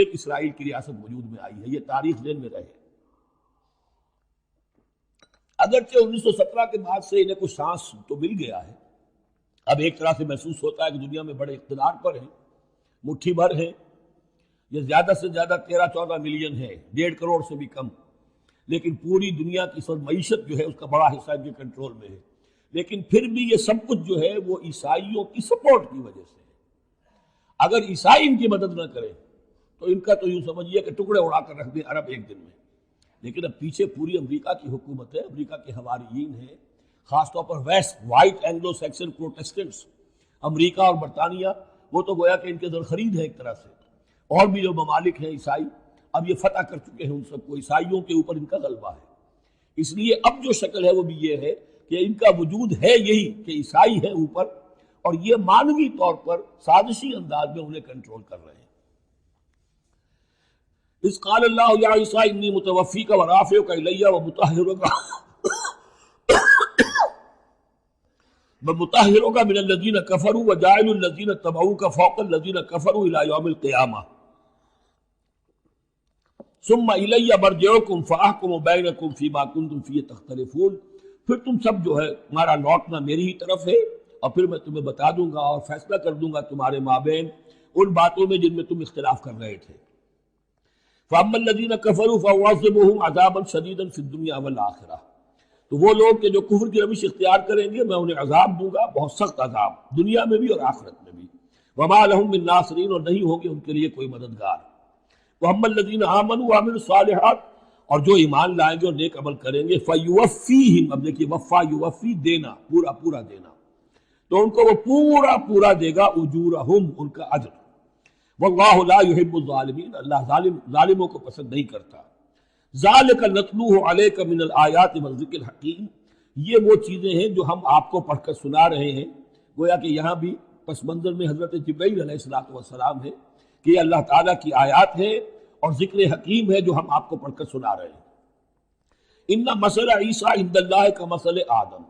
پھر اسرائیل کی ریاست وجود میں آئی ہے. یہ تاریخ ذہن میں رہے. اگرچہ 1917 کے بعد سے انہیں کچھ سانس تو مل گیا ہے. اب ایک طرح سے محسوس ہوتا ہے کہ دنیا میں بڑے اقتدار پر ہیں, مٹھی بھر ہیں. یہ زیادہ سے زیادہ 13-14 ملین ہے, 1.5 کروڑ سے بھی کم. لیکن پوری دنیا کی سب معیشت جو ہے اس کا بڑا حصہ ان کے کنٹرول میں ہے. لیکن پھر بھی یہ سب کچھ جو ہے وہ عیسائیوں کی سپورٹ کی وجہ سے ہے. اگر عیسائی ان کی مدد نہ کریں تو ان کا تو یوں سمجھیے کہ ٹکڑے اڑا کر رکھ دیں عرب ایک دن میں. لیکن اب پیچھے پوری امریکہ کی حکومت ہے, امریکہ کے حواریین ہیں, خاص طور پر west white Anglo Saxon Protestants, امریکہ اور برطانیہ, وہ تو گویا کہ ان کے در خرید ہے ایک طرح سے. اور بھی جو ممالک ہیں عیسائی, اب یہ فتح کر چکے ہیں ان سب کو. عیسائیوں کے اوپر ان کا غلبہ ہے. اس لیے اب جو شکل ہے وہ بھی یہ ہے کہ ان کا وجود ہے یہی کہ عیسائی ہیں اوپر, اور یہ مانوی طور پر سازشی انداز میں انہیں کنٹرول کر رہے ہیں. اذ قال اللہ یا عیسیٰ انی متوفیک ورافعک الی ومطہرک من الذین کفروا وجاعل الذین اتبعوک فوق الذین کفروا الی یوم القیامہ ثم الی مرجعکم فاحکم بینکم فیما کنتم فیہ تختلفون. پھر تم سب جو ہے تمہارا لوٹنا میری ہی طرف ہے, اور پھر میں تمہیں بتا دوں گا اور فیصلہ کر دوں گا تمہارے مابین ان باتوں میں جن میں تم اختلاف کر رہے تھے. فَأَمَّا الَّذِينَ كَفَرُوا فَأُعَذِّبُهُمْ عَذَابًا شَدِيدًا فِي الدُّنْيَا وَالْآخِرَةِ. تو وہ لوگ کہ جو کفر کی روش اختیار کریں گے میں انہیں عذاب دوں گا, بہت سخت عذاب, دنیا میں بھی اور آخرت میں بھی. وَمَا لَهُم مِّن نَاصِرِينَ, اور نہیں ہوں گے ان کے لیے کوئی مددگار. وَأَمَّا الَّذِينَ آمَنُوا وَعَمِلُوا الصَّالِحَاتِ, اور جو ایمان لائیں گے اور نیک عمل کریں گے, فَيُوَفِّيهِمْ, اب دیکھیے وفا یوفی دینا, پورا پورا دینا, تو ان کو وہ پورا پورا دے گا, اجورہم, ان کا اجر. واللہ لا يحب الظالمین, اللہ ظالموں کو پسند نہیں کرتا. ذالک نتلوہ علیک من الآیات والذکر الحکیم, یہ وہ چیزیں ہیں جو ہم آپ کو پڑھ کر سنا رہے ہیں. گویا کہ یہاں بھی پس منظر میں حضرت جبرائیل علیہ السلام ہے کہ یہ اللہ تعالیٰ کی آیات ہے اور ذکر حکیم ہے جو ہم آپ کو پڑھ کر سنا رہے ہیں. ان مثل عیسیٰ عند اللہ کمثل آدم,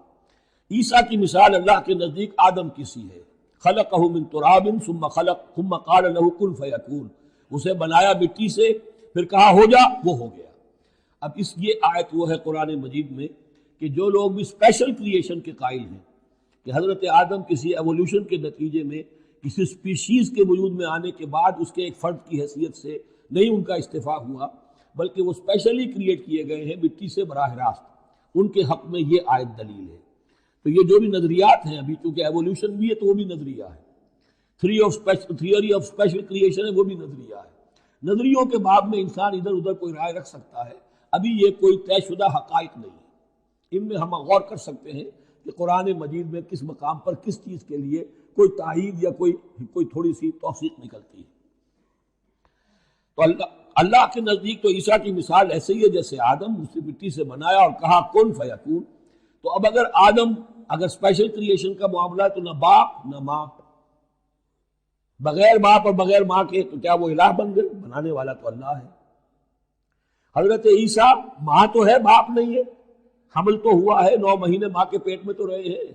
عیسیٰ کی مثال اللہ کے نزدیک آدم کی سی ہے. خلقہ من تراب ثم قال له کن فیکون, اسے بنایا مٹی سے پھر کہا ہو جا, وہ ہو گیا. اب اس یہ آیت وہ ہے قرآن مجید میں کہ جو لوگ بھی اسپیشل کریشن کے قائل ہیں کہ حضرت آدم کسی ایوولوشن کے نتیجے میں کسی اسپیشیز کے وجود میں آنے کے بعد اس کے ایک فرد کی حیثیت سے نہیں ان کا استفاع ہوا, بلکہ وہ اسپیشلی کریٹ کیے گئے ہیں مٹی سے براہ راست, ان کے حق میں یہ آیت دلیل ہے. تو یہ جو بھی نظریات ہیں ابھی, چونکہ ایوولوشن بھی ہے تو وہ بھی نظریہ ہے, تھیوری آف اسپیشل کریشن ہے وہ بھی نظریہ ہے. نظریوں کے باب میں انسان ادھر ادھر کوئی رائے رکھ سکتا ہے, ابھی یہ کوئی طے شدہ حقائق نہیں ہے. ان میں ہم غور کر سکتے ہیں کہ قرآن مجید میں کس مقام پر کس چیز کے لیے کوئی تائید یا کوئی تھوڑی سی توثیق نکلتی ہے. تو اللہ کے نزدیک تو عیسیٰ کی مثال ایسے ہی ہے جیسے آدم, اسے مٹی سے بنایا اور کہا کن فیکون. تو اب اگر آدم اگر اسپیشل کریشن کا معاملہ ہے تو نہ باپ نہ ماں, بغیر باپ اور بغیر ماں کے, تو کیا وہ الہ بن گئے؟ بنانے والا تو اللہ ہے. حضرت عیسیٰ ماں تو ہے باپ نہیں ہے, حمل تو ہوا ہے, 9 مہینے ماں کے پیٹ میں تو رہے ہیں,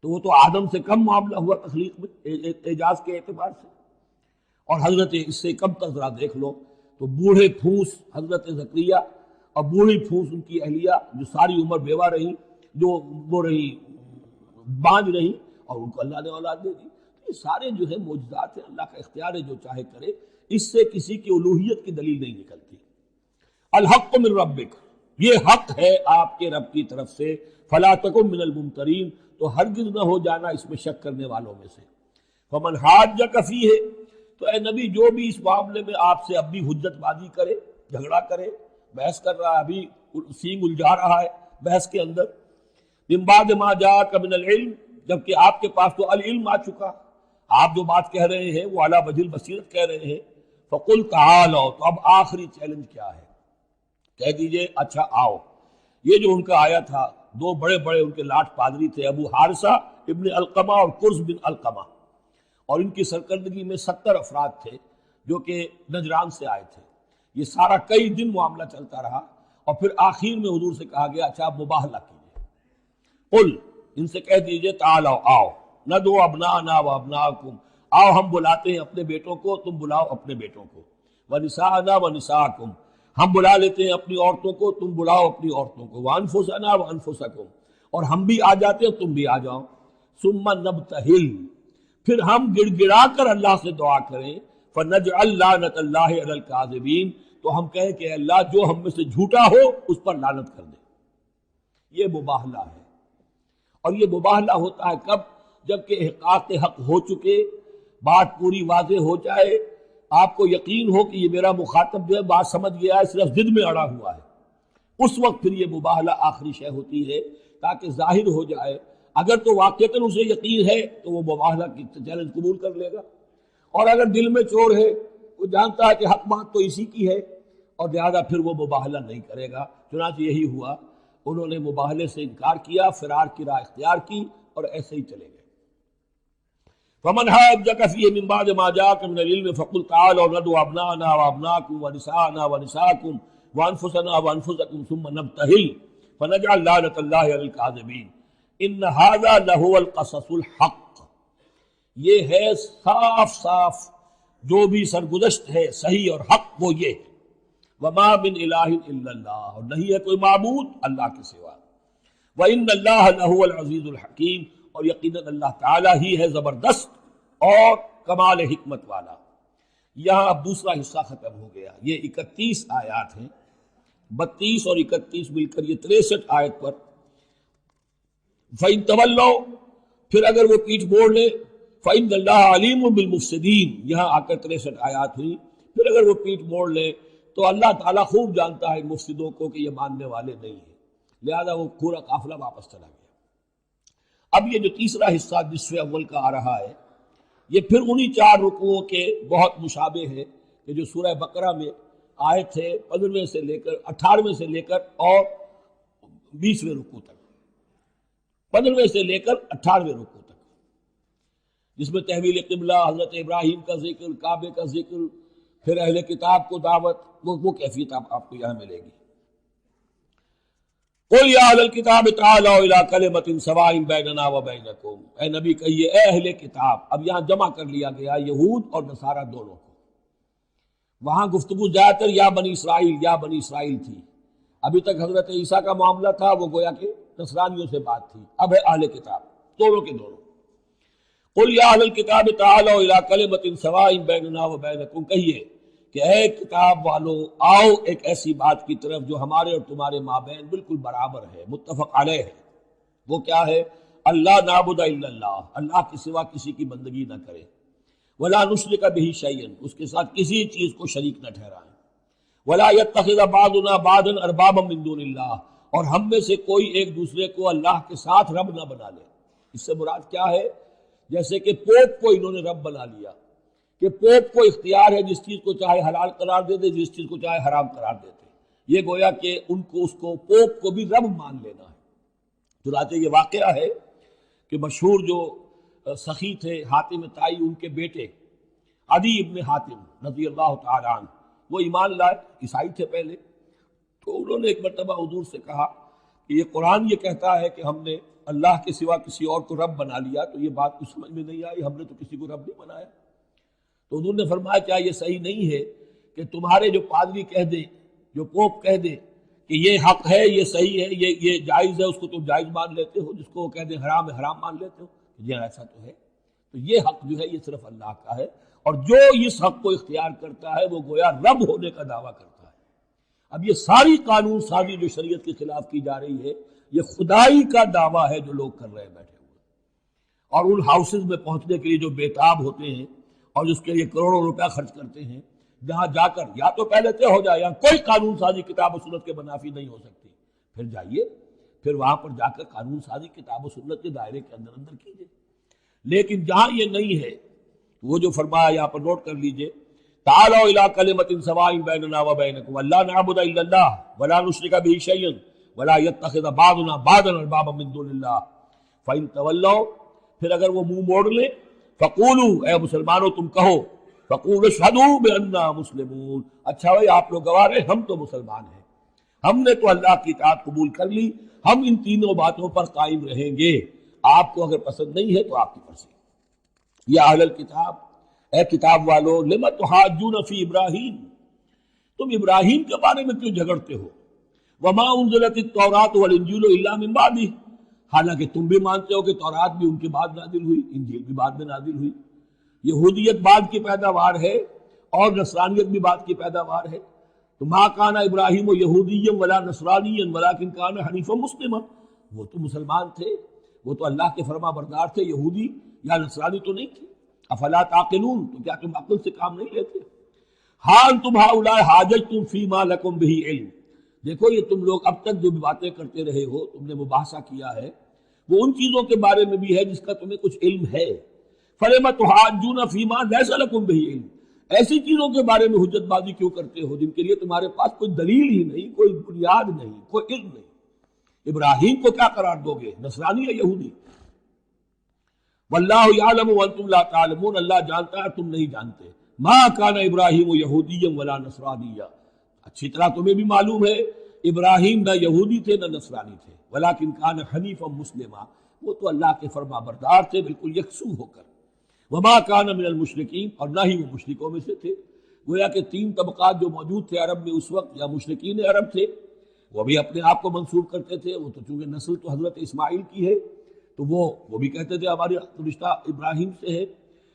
تو وہ تو آدم سے کم معاملہ ہوا تخلیق میں اعجاز کے اعتبار سے. اور حضرت اس سے کم تر ذرا دیکھ لو تو بوڑھے پھوس حضرت زکریا اور بوڑھی پھوس ان کی اہلیہ جو ساری عمر بیوہ رہی, جو وہ رہی بانج رہی, اور ان کو اللہ نے اولاد دے دی. یہ سارے جو ہے معجزات ہیں, اللہ کا اختیار ہے, جو چاہے کرے. اس سے کسی کی الوہیت کی دلیل نہیں نکلتی. الحق من ربک, یہ حق ہے آپ کے رب کی طرف سے. فلا تکن من الممترین, تو ہرگز نہ ہو جانا اس میں شک کرنے والوں میں سے. فمن حاجک فیہ, تو اے نبی جو بھی اس معاملے میں آپ سے اب بھی حجت بازی کرے, جھگڑا کرے, بحث کر رہا ہے, ابھی سینگ الجھا رہا ہے بحث کے اندر, من بعد ما جاءک من العلم, جبکہ آپ کے پاس تو العلم آ چکا, آپ جو بات کہہ رہے ہیں وہ علی وجہ البصیرت کہہ رہے ہیں. فقل تعالوا, تو اب آخری چیلنج کیا ہے, کہہ دیجئے اچھا آؤ. یہ جو ان کا آیا تھا, 2 بڑے بڑے ان کے لاٹ پادری تھے, ابو حارثہ ابن علقمہ اور قرظ بن علقمہ, اور ان کی سرکردگی میں 70 افراد تھے جو کہ نجران سے آئے تھے. یہ سارا کئی دن معاملہ چلتا رہا, اور پھر آخر میں حضور سے کہا گیا اچھا آپ مباہلہ کیجیے. قل, ان سے کہہ دیجئے تعالوا, آؤ, ندعو ابناءنا و ابناءکم, آؤ ہم بلاتے ہیں اپنے بیٹوں کو, تم بلاؤ اپنے بیٹوں کو. ونساءنا ونساءکم، ہم بلا لیتے ہیں اپنی عورتوں کو، تم بلاؤ اپنی عورتوں کو، وانفسنا وانفسکم، اور ہم بھی آ جاتے ہیں تم بھی آ جاؤ، ثم نبتہل، پھر ہم گڑ گڑا کر اللہ سے دعا کریں، فنجعل لعنت اللہ علی الکاذبین، تو ہم کہیں کہ اللہ جو ہم میں سے جھوٹا ہو اس پر لعنت کر دے۔ یہ مباہلہ ہے، اور یہ مباہلہ ہوتا ہے کب؟ جب کہ احقاق حق ہو چکے، بات پوری واضح ہو جائے، آپ کو یقین ہو کہ یہ میرا مخاطب جو ہے بات سمجھ گیا ہے، صرف ضد میں اڑا ہوا ہے، اس وقت پھر یہ مباہلہ آخری شے ہوتی ہے تاکہ ظاہر ہو جائے۔ اگر تو واقعتاً اسے یقین ہے تو وہ مباہلہ کی چیلنج قبول کر لے گا، اور اگر دل میں چور ہے، وہ جانتا ہے کہ حق بات تو اسی کی ہے، اور لہٰذا پھر وہ مباہلہ نہیں کرے گا۔ چنانچہ یہی ہوا، انہوں نے مباہلے سے انکار کیا، فرار کی راہ اختیار کی، اور ایسے ہی چلے گئے۔ فمن حاجك فيه من بعد ما جاءك من العلم فقل تعالوا ندعو ابناءنا وابناءكم ونساءنا ونساءكم وانفسنا وانفسكم ثم نبتهل فنجعل لعنة الله على الكاذبين ان هذا لهو القصص الحق، یہ ہے صاف صاف جو بھی سرگزشت ہے صحیح اور حق، وہ یہ ہے، وما من الہ الا اللہ، اور نہیں ہے کوئی معبود اللہ کے سوا، وان اللہ لهو العزیز الحکیم، اور یقیناً اللہ تعالیٰ ہی ہے زبردست اور کمال حکمت والا۔ یہاں اب دوسرا حصہ ختم ہو گیا، یہ 31 آیات ہیں، 32 اور 31 مل کر یہ 63 آیت پر۔ فَإِن تَوَلَّوْا، پھر اگر وہ پیٹھ موڑ لے، فَإِنَّ اللَّهَ عَلِيمٌ بِالْمُفْسِدِينَ، یہاں آ کر 63 آیات ہوئی، پھر اگر وہ پیٹھ موڑ لے تو اللہ تعالیٰ خوب جانتا ہے مفسدوں کو کہ یہ ماننے والے نہیں ہیں، لہذا وہ پورا قافلہ واپس چلا گیا۔ اب یہ جو تیسرا حصہ نصف اول کا آ رہا ہے، یہ پھر انہی 4 رکوعوں کے بہت مشابہ ہے کہ جو سورہ بقرہ میں آئے تھے 15ویں سے لے کر 18ویں سے لے کر اور 20ویں رکوع تک، 15ویں سے لے کر 18ویں رکوع تک، جس میں تحویل قبلہ، حضرت ابراہیم کا ذکر، کعبے کا ذکر، پھر اہل کتاب کو دعوت، وہ کیفیت آپ کو یہاں ملے گی۔ قل یا اہل الکتاب تعالوا الی کلمۃ سواء بیننا وبینکم، اے نبی کہیے اے اہل کتاب، اب یہاں جمع کر لیا گیا یہود اور نصارہ دونوں کو۔ وہاں گفتگو زیادہ تر یا بنی اسرائیل تھی، ابھی تک حضرت عیسیٰ کا معاملہ تھا، وہ گویا کہ نصرانیوں سے بات تھی، اب ہے اہل کتاب، دونوں کے دونوں۔ قل یا اہل الکتاب تعالوا الی کلمۃ سواء بیننا وبینکم، کہیے کہ اے کتاب والو آؤ ایک ایسی بات کی طرف جو ہمارے اور تمہارے مابین بالکل برابر ہے، متفق علیہ ہے۔ وہ کیا ہے؟ اللہ نعبد الا اللہ، اللہ کے سوا کسی کی بندگی نہ کرے، ولا نشرک بہ شیئا، اس کے ساتھ کسی چیز کو شریک نہ ٹھہرائیں، ولا یتخذ بعضنا بعضا اربابا من دون اللہ، اور ہم میں سے کوئی ایک دوسرے کو اللہ کے ساتھ رب نہ بنا لے۔ اس سے مراد کیا ہے؟ جیسے کہ پوپ کو انہوں نے رب بنا لیا، کہ پوپ کو اختیار ہے جس چیز کو چاہے حلال قرار دے دے، جس چیز کو چاہے حرام قرار دیتے، یہ گویا کہ ان کو اس کو پوپ کو بھی رب مان لینا ہے۔ چنانچہ یہ واقعہ ہے کہ مشہور جو سخی تھے حاتم طائی، ان کے بیٹے عدی ابن حاتم رضی اللہ تعالیٰ عنہ، وہ ایمان لائے، عیسائی تھے پہلے، تو انہوں نے ایک مرتبہ حضور سے کہا کہ یہ قرآن یہ کہتا ہے کہ ہم نے اللہ کے سوا کسی اور کو رب بنا لیا، تو یہ بات کچھ سمجھ میں نہیں آئی، ہم نے تو کسی کو رب نہیں بنایا۔ تو حضور نے فرمایا کیا یہ صحیح نہیں ہے کہ تمہارے جو پادری کہہ دے، جو پوپ کہہ دے کہ یہ حق ہے، یہ صحیح ہے، یہ جائز ہے، اس کو تم جائز مان لیتے ہو، جس کو وہ کہہ دیں حرام ہے حرام مان لیتے ہو؟ یہ ایسا تو ہے۔ تو یہ حق جو ہے یہ صرف اللہ کا ہے، اور جو اس حق کو اختیار کرتا ہے وہ گویا رب ہونے کا دعویٰ کرتا ہے۔ اب یہ ساری قانون سازی جو شریعت کے خلاف کی جا رہی ہے، یہ خدائی کا دعویٰ ہے جو لوگ کر رہے ہیں بیٹھے ہوئے، اور ان ہاؤسز میں پہنچنے کے لیے جو بےتاب ہوتے ہیں اور اس کے لیے کروڑوں روپیہ خرچ کرتے ہیں، جہاں جا کر یا تو پہلے طے ہو جائے، یہاں کوئی قانون سازی کتاب و سنت کے منافی نہیں ہو سکتی، پھر جائیے، پھر وہاں پر جا کر قانون سازی کتاب و سنت کے دائرے کے اندر اندر کیجیے۔ لیکن جہاں یہ نہیں ہے، وہ جو فرمایا یہاں پر نوٹ کر لیجئے، تعالوا الی کلمۃ سواء بیننا وبینکم الا نعبد الا اللہ ولا نشرک بہ شیئا ولا یتخذ بعضنا بعضا اربابا من دون اللہ فإن تولوا، پھر اگر وہ منہ موڑ لیں، فقولوا، اے مسلمانوں تم کہو، فقولوا اشہدوا بأننا مسلمون، اچھا بھائی آپ لوگ گواہ رہے ہم تو مسلمان ہیں، ہم نے تو اللہ کی اطاعت قبول کر لی، ہم ان تینوں باتوں پر قائم رہیں گے، آپ کو اگر پسند نہیں ہے تو آپ کی مرضی۔ یا اہل الکتاب، اے کتاب والو، لم تحاجون فی ابراہیم، تم ابراہیم کے بارے میں کیوں جھگڑتے ہو؟ وما انزلت التوراۃ والانجیل الا من بعدہ، حالانکہ تم بھی مانتے ہو کہ تورات بھی ان کے بعد نازل ہوئی، انجیل بھی بعد میں نازل ہوئی۔ یہودیت بعد کی پیداوار ہے اور نصرانیت بھی بعد کی پیداوار ہے۔ تو ما کان ابراہیم یہودیا ولا نصرانیا ولکن کان حنیفا مسلما، وہ تو مسلمان تھے، وہ تو اللہ کے فرما بردار تھے، یہودی یا نصرانی تو نہیں تھے۔ افلا تعقلون، تو کیا تم عقل سے کام نہیں لیتے؟ ہاں انتم ہؤلاء حاججتم فیما لکم بہ علم، دیکھو یہ تم لوگ اب تک جو بھی باتیں کرتے رہے ہو، تم نے مباحثہ کیا ہے، وہ ان چیزوں کے بارے میں بھی ہے جس کا تمہیں کچھ علم ہے۔ فلم تحاجون فیما لیس لکم بہ علم، ایسی چیزوں کے بارے میں حجت بازی کیوں کرتے ہو جن کے لیے تمہارے پاس کوئی دلیل ہی نہیں، کوئی بنیاد نہیں، کوئی علم نہیں؟ ابراہیم کو کیا قرار دو گے، نصرانی یا یہودی؟ واللہ یعلم وانتم لا تعلمون، اللہ جانتا ہے تم نہیں جانتے۔ ما کان ابراہیم یہودیا ولا نصرانیا، اچھی طرح تمہیں بھی معلوم ہے ابراہیم نہ یہودی تھے نہ نصرانی تھے، ولیکن کان حنیفا مسلما، وہ تو اللہ کے فرما بردار تھے بالکل یکسو ہو کر۔ وما کان من المشرکین، اور نہ ہی وہ مشرکوں میں سے تھے۔ گویا کہ تین طبقات جو موجود تھے عرب میں اس وقت، یا مشرکین عرب تھے، وہ بھی اپنے آپ کو منسوب کرتے تھے، وہ تو چونکہ نسل تو حضرت اسماعیل کی ہے تو وہ بھی کہتے تھے ہماری رشتہ ابراہیم سے ہے،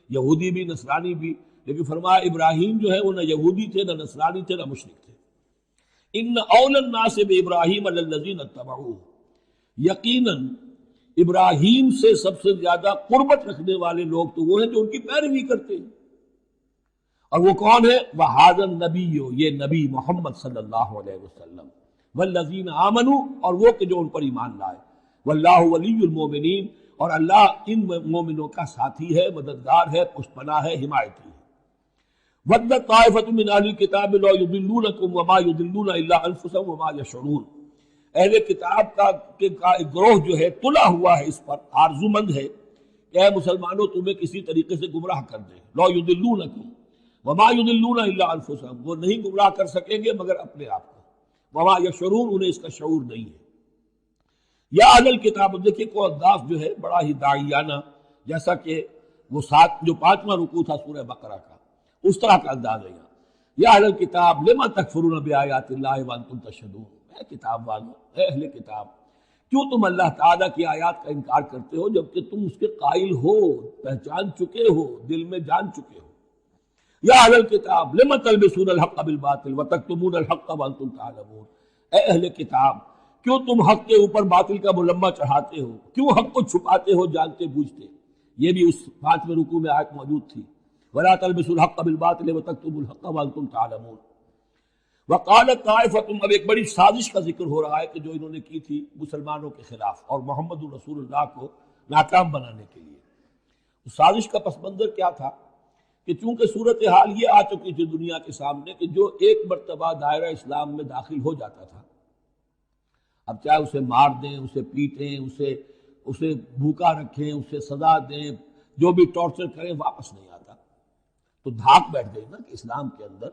یہودی بھی نصرانی بھی، لیکن فرمایا ابراہیم جو ہے وہ نہ یہودی تھے نہ نصرانی تھے نہ مشرک تھے۔ ان اول الناس بابراہیم الذین اتبعوہ، یقیناً ابراہیم سے سب سے زیادہ قربت رکھنے والے لوگ تو وہ ہیں جو ان کی پیروی کرتے ہیں، اور وہ کون ہے؟ وہذا النبی، یہ نبی محمد صلی اللہ علیہ وسلم، والذین آمنوا، اور وہ کہ جو ان پر ایمان لائے، واللہ ولی المومنین، اور اللہ ان مومنوں کا ساتھی ہے، مددگار ہے، پشت پناہ ہے، حمایتی ہے۔ وَدَّتْ طَائِفَةٌ مِّنْ أَهْلِ الْكِتَابِ لَوْ يُضِلُّونَكُمْ وَمَا يُضِلُّونَ إِلَّا أَنفُسَهُمْ وَمَا يَشْعُرُونَ، اہل کتاب کا ایک گروہ جو ہے تلا ہوا ہے، اس پر آرزو مند ہے کہ اے مسلمانوں تمہیں کسی طریقے سے گمراہ کر دیں۔ لَوْ يُضِلُّونَكُمْ وَمَا يُضِلُّونَ إِلَّا أَنفُسَهُمْ، وہ نہیں گمراہ کر سکیں گے مگر اپنے آپ کو، وَمَا يَشْعُرُونَ، انہیں اس کا شعور نہیں ہے۔ یا اہل الکتاب، دیکھیے کو انداز جو ہے بڑا ہی داعیانہ، جیسا کہ وہ جو 5واں رکوع تھا سورہ بقرہ کا، اس طرح کا انداز ہے یہاں۔ یا اہل الکتاب لما تکفرون بآیات اللہ وانتم تشہدون، اے کتاب والو، اے اہل کتاب، کیوں تم اللہ تعالیٰ کی آیات کا انکار کرتے ہو جبکہ تم اس کے قائل ہو، پہچان چکے ہو، دل میں جان چکے ہو۔ یا اہل الکتاب لما تلبسون الحق بالباطل وتکتمون الحق وانتم تعلمون، اے اہل کتاب کیوں تم حق کے اوپر باطل کا ملمہ چڑھاتے ہو، کیوں حق کو چھپاتے ہو جانتے بوجھتے؟ یہ بھی اس 5ویں رکوع میں آیت موجود تھی، ولا تلبسوا الحق بالباطل وتکتموا الحق وانتم تعلمون۔ وقالت طائفۃ، اب ایک بڑی سازش کا ذکر ہو رہا ہے کہ جو انہوں نے کی تھی مسلمانوں کے خلاف اور محمد رسول اللہ کو ناکام بنانے کے لیے۔ اس سازش کا پس منظر کیا تھا کہ چونکہ صورتحال یہ آ چکی تھی دنیا کے سامنے کہ جو ایک مرتبہ دائرہ اسلام میں داخل ہو جاتا تھا، اب چاہے اسے مار دیں، اسے پیٹیں، اسے بھوکا رکھیں، اسے سزا دیں، جو بھی ٹارچر کریں، واپس نہیں آتا۔ تو دھاک بیٹھ گئی نا کہ اسلام کے اندر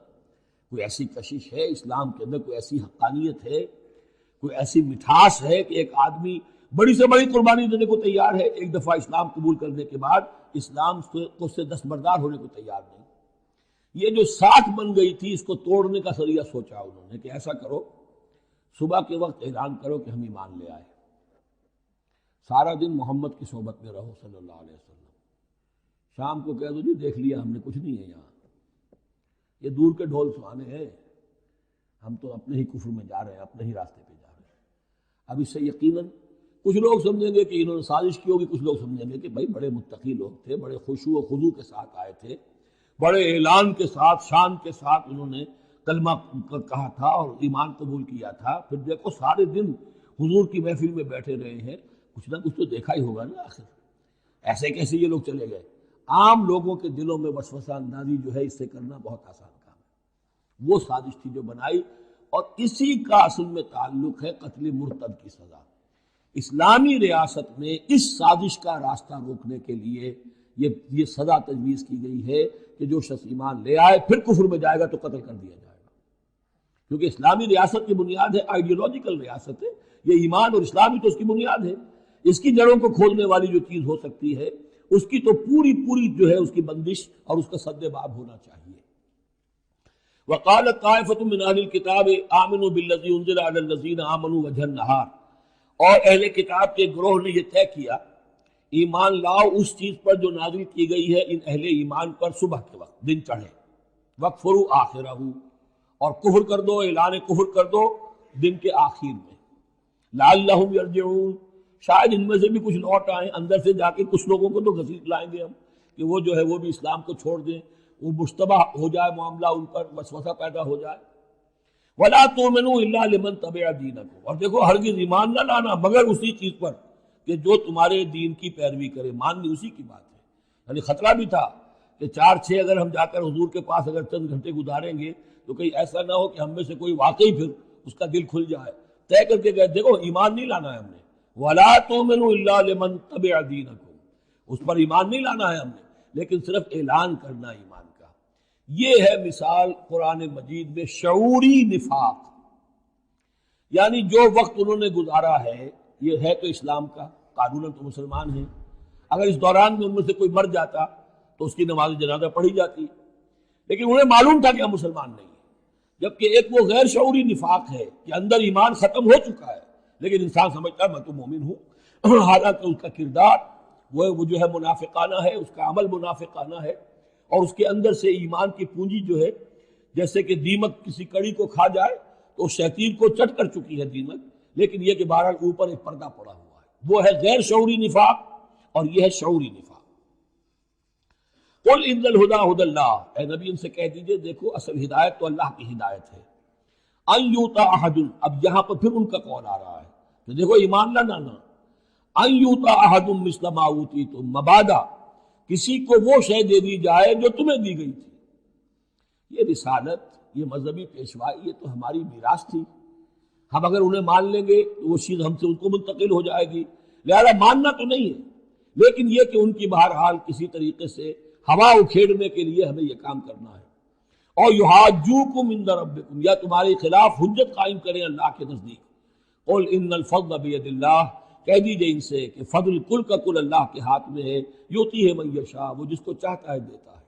کوئی ایسی کشش ہے، اسلام کے اندر کوئی ایسی حقانیت ہے، کوئی ایسی مٹھاس ہے کہ ایک آدمی بڑی سے بڑی قربانی دینے کو تیار ہے ایک دفعہ اسلام قبول کرنے کے بعد، اسلام سے دستبردار ہونے کو تیار نہیں۔ یہ جو ساکھ بن گئی تھی اس کو توڑنے کا ذریعہ سوچا انہوں نے کہ ایسا کرو، صبح کے وقت اعلان کرو کہ ہم ایمان لے آئے، سارا دن محمد کی صحبت میں رہو صلی اللہ علیہ وسلم، شام کو کہہ دو جی دیکھ لیا ہم نے، کچھ نہیں ہے یہاں، یہ دور کے ڈھول سہانے ہیں، ہم تو اپنے ہی کفر میں جا رہے ہیں، اپنے ہی راستے پہ جا رہے ہیں۔ اب اس سے یقیناً کچھ لوگ سمجھیں گے کہ انہوں نے سازش کی ہوگی، کچھ لوگ سمجھیں گے کہ بھائی بڑے متقی لوگ تھے، بڑے خشوع و خضوع کے ساتھ آئے تھے، بڑے اعلان کے ساتھ، شان کے ساتھ انہوں نے کلمہ کہا تھا اور ایمان قبول کیا تھا، پھر دیکھو سارے دن حضور کی محفل میں بیٹھے رہے ہیں، کچھ نہ کچھ تو دیکھا ہی ہوگا نا آخر، ایسے کیسے یہ لوگ چلے گئے؟ عام لوگوں کے دلوں میں وسوسہ اندازی جو ہے اس سے کرنا بہت آسان کام ہے۔ وہ سازش تھی جو بنائی، اور اسی کا اصل میں تعلق ہے قتل مرتد کی سزا۔ اسلامی ریاست میں اس سازش کا راستہ روکنے کے لیے یہ سزا تجویز کی گئی ہے کہ جو شخص ایمان لے آئے پھر کفر میں جائے گا تو قتل کر دیا جائے گا، کیونکہ اسلامی ریاست کی بنیاد ہے، آئیڈیولوجیکل ریاست ہے یہ، ایمان اور اسلامی تو اس کی بنیاد ہے، اس کی جڑوں کو کھولنے والی جو چیز ہو سکتی ہے اس کی تو پوری جو ہے اس کی بندش اور اس کا سد باب ہونا چاہیے۔ وقالت طائفۃ من اہل الکتاب آمنوا بالذی انزل علی الذین آمنوا وجہ النہار، اور اہل کتاب کے گروہ نے یہ طے کیا ایمان لاؤ اس چیز پر جو نازل کی گئی ہے ان اہل ایمان پر صبح کے وقت دن چڑھے، وَاکْفُرُوا آخِرَہُ، اور کفر کر دو، اعلان کفر کر دو دن کے آخر میں، لعلہم یرجعون، شاید ان میں سے بھی کچھ لوٹ آئیں، اندر سے جا کے کچھ لوگوں کو تو گھسیٹ لائیں گے ہم کہ وہ جو ہے وہ بھی اسلام کو چھوڑ دیں، وہ مشتبہ ہو جائے معاملہ، ان پر وسوسہ پیدا ہو جائے۔ وَلَا تُؤْمِنُوا إِلَّا لِمَن تَبِعَ دِينَكُمْ، اور دیکھو ہرگز ایمان نہ لانا مگر اسی چیز پر کہ جو تمہارے دین کی پیروی کرے، ماننی اسی کی بات ہے۔ یعنی خطرہ بھی تھا کہ 4-6 اگر ہم جا کر حضور کے پاس اگر چند گھنٹے گزاریں گے تو کہیں ایسا نہ ہو کہ ہم میں سے کوئی واقعی پھر اس کا دل کھل جائے، طے کر کے گئے دیکھو ایمان نہیں لانا ہے ہم نے، وَلَا تُؤْمِنُوا إِلَّا لِمَن تَبِعَ دِينَكُمْ، اس پر ایمان نہیں لانا ہے ہم نے لیکن صرف اعلان کرنا ایمان کا۔ یہ ہے مثال قرآن مجید میں شعوری نفاق، یعنی جو وقت انہوں نے گزارا ہے یہ ہے تو اسلام کا، قانوناً تو مسلمان ہیں، اگر اس دوران میں ان میں سے کوئی مر جاتا تو اس کی نماز جنازہ پڑھی جاتی، لیکن انہیں معلوم تھا کہ ہم مسلمان نہیں ہیں، جبکہ ایک وہ غیر شعوری نفاق ہے کہ اندر ایمان ختم ہو چکا ہے لیکن انسان سمجھتا ہے میں تو مومن ہوں، حالانکہ اس کا کردار وہ جو ہے منافقانہ ہے، اس کا عمل منافقانہ ہے، اور اس کے اندر سے ایمان کی پونجی جو ہے جیسے کہ دیمک کسی کڑی کو کھا جائے تو شیطین کو چٹ کر چکی ہے دیمک، لیکن یہ کہ بہرحال اوپر ایک پردہ پڑا ہوا ہے، وہ ہے غیر شعوری نفاق اور یہ ہے شعوری نفاق۔ قل ان الہدی ھدی اللہ، اے نبی ان سے کہہ دیجئے دیکھو اصل ہدایت تو اللہ کی ہدایت ہے، ان یؤتی احد، اب یہاں پر پھر ان کا قول آ رہا ہے کہ دیکھو ایمان نہ لانا، ان یؤتی احد مثل ما اوتیتم، مبادا کسی کو وہ شے دے دی جائے جو تمہیں دی گئی تھی۔ یہ رسالت، یہ مذہبی پیشوائی، یہ تو ہماری میراث تھی، ہم اگر انہیں مان لیں گے تو وہ چیز ہم سے ان کو منتقل ہو جائے گی، لہذا ماننا تو نہیں ہے لیکن یہ کہ ان کی بہرحال کسی طریقے سے ہوا اکھیڑنے کے لیے ہمیں یہ کام کرنا ہے۔ اور یحاجوکم عند ربکم، یا تمہارے خلاف حجت قائم کریں اللہ کے نزدیک۔ قل ان الفضل بید اللہ، کہہ دیجئے ان سے کہ فضل کل کا کل اللہ کے ہاتھ میں ہے، یؤتی ہے من یشاء، وہ جس کو چاہتا ہے دیتا ہے۔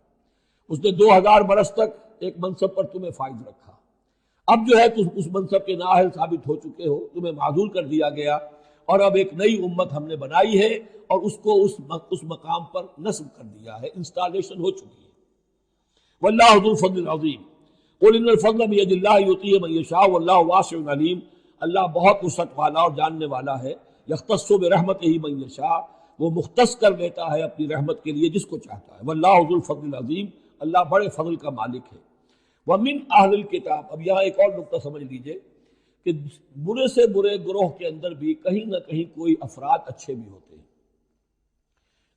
اس نے 2000 برس تک ایک منصب پر تمہیں فائز رکھا، اب جو ہے تم اس منصب کے نااہل ثابت ہو چکے ہو، تمہیں معزول کر دیا گیا، اور اب ایک نئی امت ہم نے بنائی ہے اور اس کو اس مقام پر نصب کر دیا ہے، انسٹالیشن ہو چکی ہے۔ واللہ ذو الفضل العظیم، قل ان الفضل بید اللہ یؤتیہ من یشاء واللہ واسع علیم، اللہ بہت وسعت والا اور جاننے والا ہے، یختص برحمتہ من یشاء، وہ مختص کر لیتا ہے اپنی رحمت کے لیے جس کو چاہتا ہے، واللہ ذو الفضل العظیم، اللہ بڑے فضل کا مالک ہے۔ ومن اہل الکتاب، اب یہاں ایک اور نقطہ سمجھ لیجئے کہ برے سے برے گروہ کے اندر بھی کہیں نہ کہیں کوئی افراد اچھے بھی ہوتے ہیں،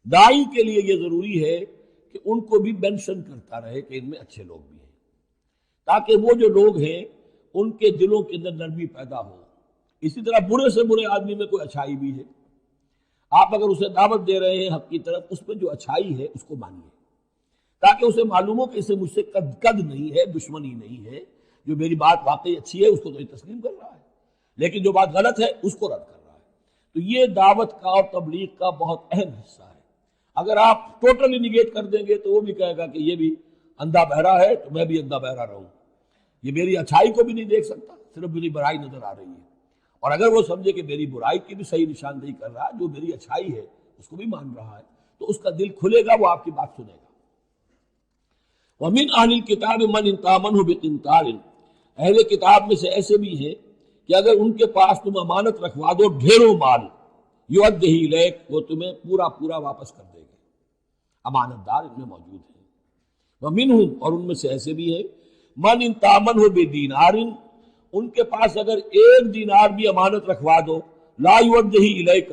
داعی کے لیے یہ ضروری ہے کہ ان کو بھی مینشن کرتا رہے کہ ان میں اچھے لوگ بھی ہیں، تاکہ وہ جو لوگ ہیں ان کے دلوں کے اندر نرمی پیدا ہو۔ اسی طرح برے سے برے آدمی میں کوئی اچھائی بھی ہے، آپ اگر اسے دعوت دے رہے ہیں حق کی طرف، اس میں جو اچھائی ہے اس کو مانیے، تاکہ اسے معلوم ہو کہ اسے مجھ سے قد نہیں ہے، دشمنی نہیں ہے، جو میری بات واقعی اچھی ہے اس کو تو یہ تسلیم کر رہا ہے، لیکن جو بات غلط ہے اس کو رد کر رہا ہے۔ تو یہ دعوت کا اور تبلیغ کا بہت اہم حصہ ہے۔ اگر آپ ٹوٹلی نگیٹ کر دیں گے تو وہ بھی کہے گا کہ یہ بھی اندھا بہرا ہے تو میں بھی اندھا بہرا رہوں، یہ میری اچھائی کو بھی نہیں دیکھ سکتا، صرف میری برائی نظر آ رہی ہے، اور اگر وہ سمجھے کہ میری برائی کی بھی صحیح نشاندہی کر رہا ہے، جو میری اچھائی ہے اس کو بھی مان رہا ہے، تو اس کا دل کھلے گا، وہ آپ کی بات سنے گا۔ وَمِنْ أَهْلِ الْكِتَابِ مَنْ إِنْ تَأْمَنْهُ بِقِنْطَارٍ، اہل کتاب میں سے ایسے بھی ہیں کہ اگر ان کے پاس تم امانت رکھوا دو ڈھیروں مال، یؤدیہ الیک، وہ تمہیں پورا پورا واپس کر دے گے، امانت دار ان میں موجود ہیں۔ وَمِنْهُمْ، اور ان میں سے ایسے بھی ہیں، مَنْ إِنْ تَأْمَنْهُ بِدِینَارٍ، ان کے پاس اگر 1 دینار بھی امانت رکھوا دو، لا یؤدیہ الیک،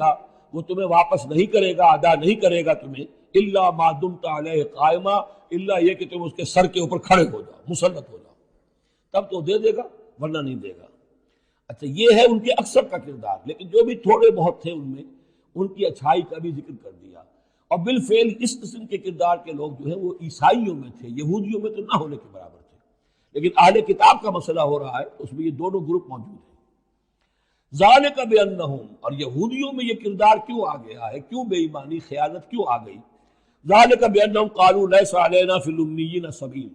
وہ تمہیں واپس نہیں کرے گا، ادا نہیں کرے گا تمہیں، الا ما دمت علیہ قائما، الا یہ کہ تم اس کے سر کے اوپر کھڑے ہو جاؤ، مسلط ہو جاؤ، تب تو دے دے گا ورنہ نہیں دے گا۔ اچھا یہ ہے ان کے اکثر کا کردار، لیکن جو بھی تھوڑے بہت تھے ان میں ان کی اچھائی کا بھی ذکر کر دیا، اور بالفعل اس قسم کے کردار کے لوگ جو ہیں وہ عیسائیوں میں تھے، یہودیوں میں تو نہ ہونے کے برابر تھے، لیکن اہل کتاب کا مسئلہ ہو رہا ہے اس میں یہ دونوں گروپ موجود ہیں۔ ذالک بانہم، اور یہودیوں میں یہ کردار کیوں آ گیا ہے، کیوں بے ایمانی خیانت کیوں آ گئی؟ ذالک بانہم قالوا لیس علینا فی الامیین سبیل،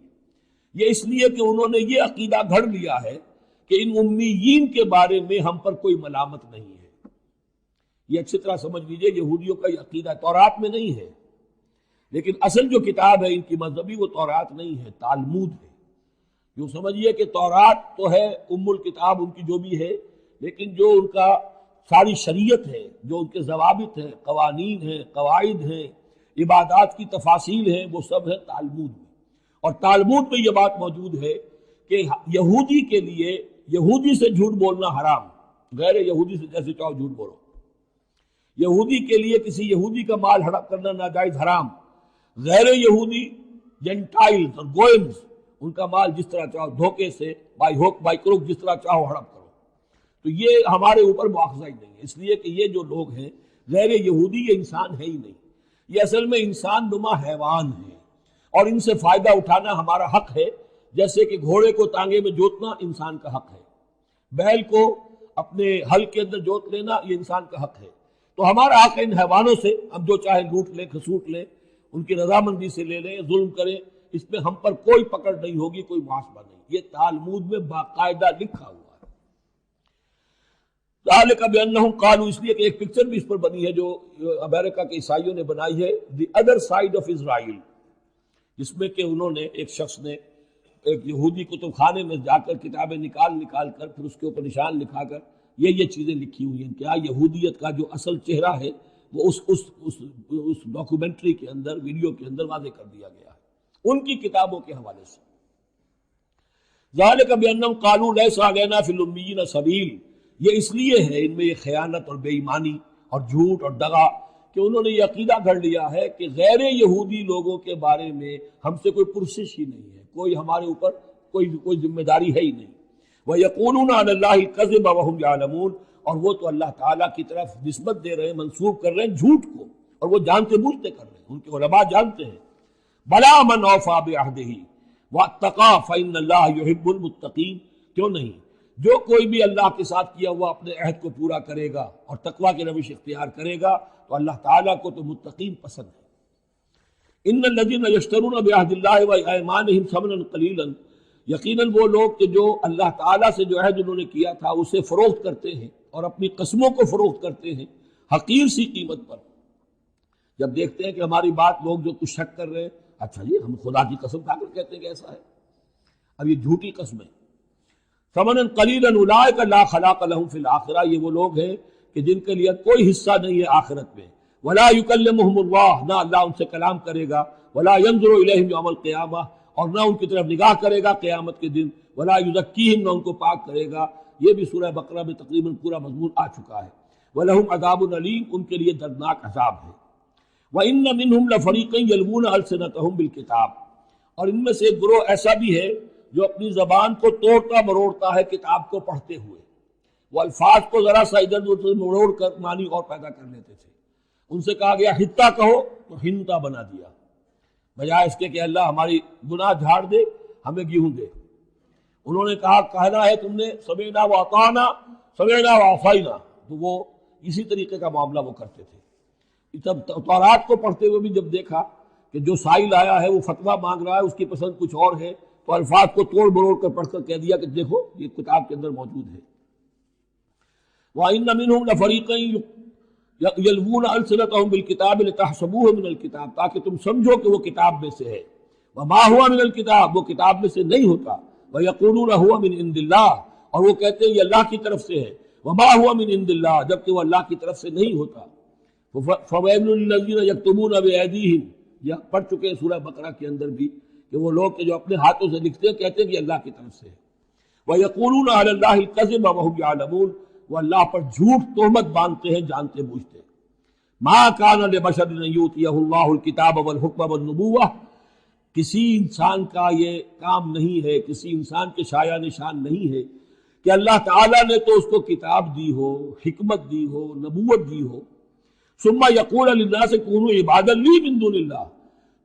یہ اس لیے کہ انہوں نے یہ عقیدہ گھڑ لیا ہے کہ ان امیین کے بارے میں ہم پر کوئی ملامت نہیں ہے۔ یہ اچھی طرح سمجھ لیجئے، یہودیوں کا یہ عقیدہ تورات میں نہیں ہے، لیکن اصل جو کتاب ہے ان کی مذہبی وہ تورات نہیں ہے، تالمود ہے۔ یوں سمجھیے کہ تورات تو ہے ام الکتاب ان کی جو بھی ہے، لیکن جو ان کا ساری شریعت ہے، جو ان کے ضوابط ہیں، قوانین ہیں، قواعد ہیں، عبادات کی تفاصیل ہیں، وہ سب ہے تالمود میں۔ اور تالمود میں یہ بات موجود ہے کہ یہودی کے لیے یہودی سے جھوٹ بولنا حرام، غیر یہودی سے جیسے چاہو جھوٹ بولو۔ یہودی کے لیے کسی یہودی کا مال ہڑپ کرنا ناجائز حرام، غیر یہودی جنٹائلز اور گوئمز ان کا مال جس طرح چاہو دھوکے سے بائی ہوک بائی کروک جس طرح چاہو ہڑپ کرو، تو یہ ہمارے اوپر مواخذہ ہی نہیں ہے، اس لیے کہ یہ جو لوگ ہیں غیر یہودی یہ انسان ہے ہی نہیں، یہ اصل میں انسان نما حیوان ہے، اور ان سے فائدہ اٹھانا ہمارا حق ہے، جیسے کہ گھوڑے کو تانگے میں جوتنا انسان کا حق ہے، بیل کو اپنے ہل کے اندر جوت لینا یہ انسان کا حق ہے، تو ہمارا حق ہے ان حیوانوں سے ہم جو چاہے لوٹ لیں، کھسوٹ لیں، ان کی رضامندی سے لے لیں، ظلم کریں، اس میں ہم پر کوئی پکڑ نہیں ہوگی، کوئی محاسبہ نہیں۔ یہ تالمود میں باقاعدہ لکھا ہوا ہے۔ ذالک بانہم قالوا، اس لیے کہ ایک پکچر بھی اس پر بنی ہے جو امریکہ کے عیسائیوں نے بنائی ہے، the other side of Israel, جس میں کہ انہوں نے ایک شخص نے ایک یہودی کتب خانے میں جا کر کتابیں نکال کر پھر اس کے اوپر نشان لکھا کر یہ چیزیں لکھی ہوئی ہیں، کیا یہودیت کا جو اصل چہرہ ہے وہ اس ڈاکومنٹری کے اندر، ویڈیو کے اندر واضح کر دیا گیا ہے ان کی کتابوں کے حوالے سے۔ ذالک بانہم قالوا لیس علینا فی الامیین سبیل، یہ اس لیے ہے ان میں یہ خیانت اور بے ایمانی اور جھوٹ اور دغا کہ انہوں نے یہ عقیدہ گھڑ لیا ہے کہ غیر یہودی لوگوں کے بارے میں ہم سے کوئی پرسش ہی نہیں ہے، کوئی ہمارے اوپر کوئی ذمہ داری ہے ہی نہیں۔ وَيَقُولُونَ عَلَى اللَّهِ الْكَذِبَ وَهُمْ يَعْلَمُونَ، اور وہ تو اللہ تعالیٰ کی طرف نسبت دے رہے ہیں، منسوب کر رہے ہیں جھوٹ کو، اور وہ جانتے بوجھتے کر رہے ہیں، ان کے علماء جانتے ہیں۔ بَلَا مَنْ أَوْفَىٰ بِعَهْدِهِ وَاتَّقَىٰ فَإِنَّ اللَّهَ يُحِبُّ الْمُتَّقِينَ، کیوں نہیں، جو کوئی بھی اللہ کے ساتھ کیا ہوا اپنے عہد کو پورا کرے گا اور تقویٰ کی روش اختیار کرے گا تو اللہ تعالیٰ کو تو متقین پسند ہے۔ ان الذین یشترون بعہد اللہ وایمانہم ثمنا قلیلا، یقیناً وہ لوگ کہ جو اللہ تعالیٰ سے جو عہد انہوں نے کیا تھا اسے فروخت کرتے ہیں اور اپنی قسموں کو فروخت کرتے ہیں حقیر سی قیمت پر۔ جب دیکھتے ہیں کہ ہماری بات لوگ جو کچھ شک کر رہے ہیں، اچھا جی ہم خدا کی قسم کھا کر کہتے ہیں کہ ایسا ہے، اب یہ جھوٹی قسمیں۔ ثمنا قلیلا اولئک لا خلاق لهم فی الآخرہ، یہ وہ لوگ ہیں کہ جن کے لیے کوئی حصہ نہیں ہے آخرت میں۔ ولا یکلمہم اللہ، نہ اللہ ان سے کلام کرے گا، ولا ینظر الیہم یوم القیامہ، اور نہ ان کی طرف نگاہ کرے گا قیامت کے دن، ولا یزکیہم، نہ ان کو پاک کرے گا۔ یہ بھی سورہ بقرہ میں تقریباً پورا مضمون آ چکا ہے۔ وَلَهُمْ عَذَابٌ أَلِيمٌ، ان کے لیے دردناک عذاب ہے۔ وَإِنَّ مِنْهُمْ لَفَرِيقًا يَلْوُونَ أَلْسِنَتَهُمْ بِالْكِتَابِ، اور ان میں سے ایک گروہ ایسا بھی ہے جو اپنی زبان کو توڑتا مروڑتا ہے کتاب کو پڑھتے ہوئے، وہ الفاظ کو ذرا سا ادھر ادھر مروڑ کر معنی اور پیدا کر لیتے تھے۔ ان سے کہا گیا حتہ کہو تو ہنتا بنا دیا، بجائے اس کے کہ اللہ ہماری گناہ جھاڑ دے، ہمیں گیہوں دے۔ انہوں نے کہنا ہے تم نے سمعنا واطعنا، سمعنا وعصینا، تو وہ اسی طریقے کا معاملہ وہ کرتے تھے۔ جب تورات کو پڑھتے ہوئے بھی جب دیکھا کہ جو سائل آیا ہے وہ فتویٰ مانگ رہا ہے، اس کی پسند کچھ اور ہے، تو الفاظ کو توڑ مروڑ کر پڑھ کر کہہ دیا کہ دیکھو یہ کتاب کے اندر موجود ہے۔ وَإِنَّ مِنْهُمْ لَفَرِيقًا يَلْوُونَ أَلْسِنَتَهُمْ بِالْكِتَابِ لِتَحْسَبُوهُ مِنَ الْكِتَابِ، تاکہ تم سمجھو کہ وہ کتاب میں سے ہے، وَمَا هُوَ مِنَ الْكِتَابِ، وہ کتاب میں سے نہیں ہوتا، وَيَقُولُونَ هُوَ مِنْ عِنْدِ اللَّهِ، اور وہ کہتے ہیں یہ اللہ کی طرف سے ہے، وَمَا هُوَ مِنْ عِنْدِ اللَّهِ، جبکہ وہ اللہ کی طرف سے نہیں ہوتا۔ فَوَيْلٌ لِّلَّذِينَ يَكْتُبُونَ بِأَيْدِيهِمْ، یہ پڑھ چکے ہیں سورہ بقرہ کے اندر بھی کہ وہ لوگ کہ جو اپنے ہاتھوں سے لکھتے ہیں کہتے ہیں کہ اللہ کی طرف سے ہے۔ وَيَقُولُونَ عَلَى اللَّهِ الْكَذِبَ وَهُمْ يَعْلَمُونَ، وہ اللہ پر جھوٹ تہمت باندھتے ہیں جانتے بوجھتے۔ مَا كَانَ لِبَشَرٍ أَن يُؤْتِيَهُ اللَّهُ الْكِتَابَ وَالْحُكْمَ وَالنُّبُوَّةَ، کسی انسان کا یہ کام نہیں ہے، کسی انسان کے شایہ نشان نہیں ہے کہ اللہ تعالیٰ نے تو اس کو کتاب دی ہو، حکمت دی ہو، نبوت دی ہو، ثم يقول للناس كونوا عبادا لي من دون اللہ،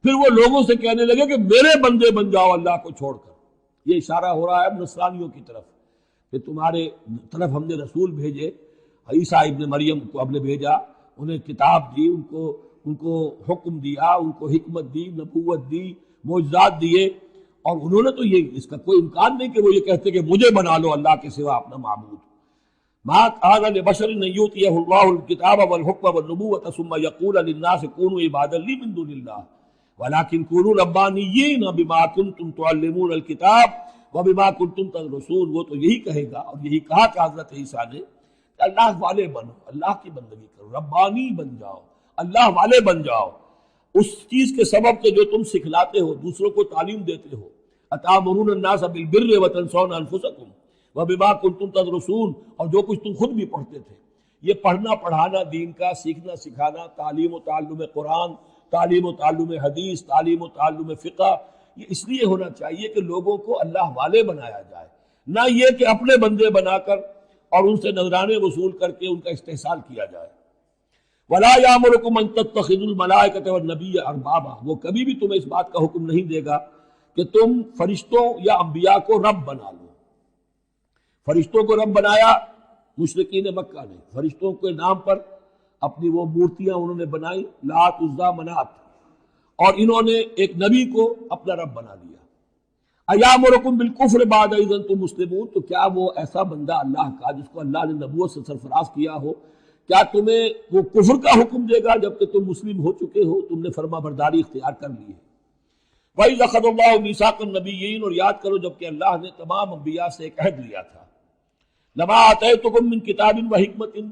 پھر وہ لوگوں سے کہنے لگے کہ میرے بندے بن جاؤ اللہ کو چھوڑ کر۔ یہ اشارہ ہو رہا ہے اب نصرانیوں کی طرف کہ تمہارے طرف ہم نے رسول بھیجے، عیسیٰ ابن مریم کو ہم نے بھیجا، انہیں کتاب دی، ان کو حکم دیا، ان کو حکمت دی، نبوت دی، معجزات دیے، اور انہوں نے تو یہ اس کا کوئی امکان نہیں کہ وہ یہ کہتے کہ مجھے بنا لو اللہ کے سوا اپنا معبود. ما كان لبشر ان يؤتيه الله الكتاب والحكم والنبوة ثم يقول للناس كونوا عبادا لي من دون الله ولكن كونوا ربانيين بما كنتم تعلمون الكتاب وبما كنتم تدرسون. وہ تو یہی کہے گا اور یہی کہا کہ حضرت عیسیٰ نے کہ اللہ والے بنو، اللہ کی بندگی کرو، ربانی بن جاؤ، اللہ والے بن جاؤ اس چیز کے سبب کہ جو تم سکھلاتے ہو، دوسروں کو تعلیم دیتے ہو. اتامرون الناس بالبر وتنسون انفسکم وبما کنتم تدرسون، اور جو کچھ تم خود بھی پڑھتے تھے. یہ پڑھنا پڑھانا دین کا، سیکھنا سکھانا، تعلیم و تعلم قرآن، تعلیم و تعلم حدیث، تعلیم و تعلم فقہ، یہ اس لیے ہونا چاہیے کہ لوگوں کو اللہ والے بنایا جائے، نہ یہ کہ اپنے بندے بنا کر اور ان سے نذرانے وصول کر کے ان کا استحصال کیا جائے. وَلَا يَأْمُرُكُمْ أَن تَتَّخِذُوا الْمَلَائِكَةَ وَالنَّبِيَّ أَرْبَابًا، وہ کبھی بھی تمہیں اس بات کا حکم نہیں دے گا کہ تم فرشتوں یا انبیاء کو رب بنا لو. فرشتوں کو رب بنایا مشرکین مکہ نے، فرشتوں کے نام پر اپنی وہ مورتیاں انہوں نے بنائی، لات، عزا، منات، اور انہوں نے ایک نبی کو اپنا رب بنا دیا. ایامرکم بالکفر بعد اذ انتم مسلمون، تو کیا وہ ایسا بندہ اللہ کا جس کو اللہ نے نبوت سے سرفراز کیا ہو، کیا تمہیں وہ کفر کا حکم دے گا جبکہ تم مسلم ہو چکے ہو، تم نے فرما برداری اختیار کر لی ہے. وَإِذْ أَخَذَ اللَّهُ مِيثَاقَ النَّبِيِّينَ، اور یاد کرو جب کہ اللہ نے تمام انبیاء سے ایک عہد لیا تھا. لَمَا آتَيْتُكُم مِّن كِتَابٍ وَحِكْمَةٍ،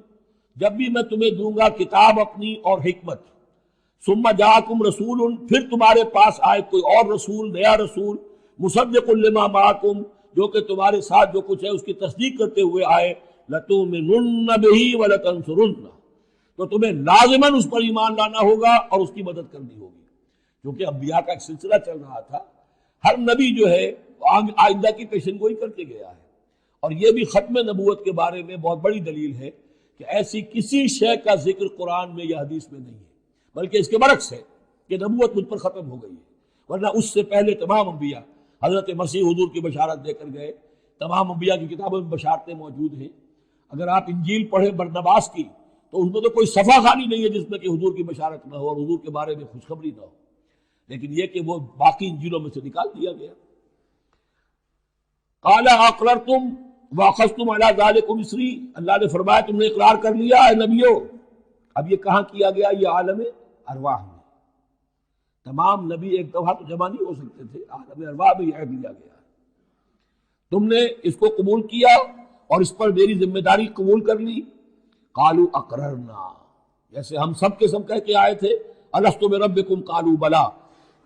جب بھی میں تمہیں دوں گا کتاب اپنی اور حکمت. ثُمَّ جَاءَكُمْ رَسُولٌ، پھر تمہارے پاس آئے کوئی اور رسول، نیا رسول، مُصَدِّقٌ لِّمَا مَعَكُمْ، جو کہ تمہارے ساتھ جو کچھ ہے اس کی تصدیق کرتے ہوئے آئے. لَتُؤْمِنُنَّ بِهِ وَلَتَنصُرُنَّهُ، تو تمہیں لازماً اس پر ایمان لانا ہوگا اور اس کی مدد کرنی ہوگی. کیونکہ انبیاء کا ایک سلسلہ چل رہا تھا، ہر نبی جو ہے آئندہ کی پیشن گوئی کر کے گیا ہے. اور یہ بھی ختم نبوت کے بارے میں بہت بڑی دلیل ہے کہ ایسی کسی شے کا ذکر قرآن میں یا حدیث میں نہیں ہے، بلکہ اس کے برعکس ہے کہ نبوت مجھ پر ختم ہو گئی ہے. ورنہ اس سے پہلے تمام انبیاء حضرت مسیح حضور کی بشارت دے کر گئے، تمام انبیاء کی کتابوں میں بشارتیں موجود ہیں. اگر آپ انجیل پڑھیں برنباس کی تو اس میں تو کوئی صفحہ خالی نہیں ہے جس میں کہ حضور کی بشارت نہ ہو اور حضور کے بارے میں خوشخبری نہ ہو، لیکن یہ کہ وہ باقی انجیلوں میں سے نکال دیا گیا. قَالَ أَقْرَرْتُمْ وَأَخَذْتُمْ عَلَىٰ ذَلِكُمْ إِصْرِي، اللہ نے فرمایا تم نے اقرار کر لیا اے نبیوں. اب یہ کہاں کیا گیا؟ یہ عالم ارواح میں. تمام نبی ایک دفعہ تو جمع نہیں ہو سکتے تھے، عالم ارواح میں یہ عہد لیا گیا. تم نے اس کو قبول کیا اور اس پر میری ذمہ داری قبول کر لی. قالوا اقررنا، جیسے ہم سب کے سب کہہ کے آئے تھے الست بربکم قالوا بلا،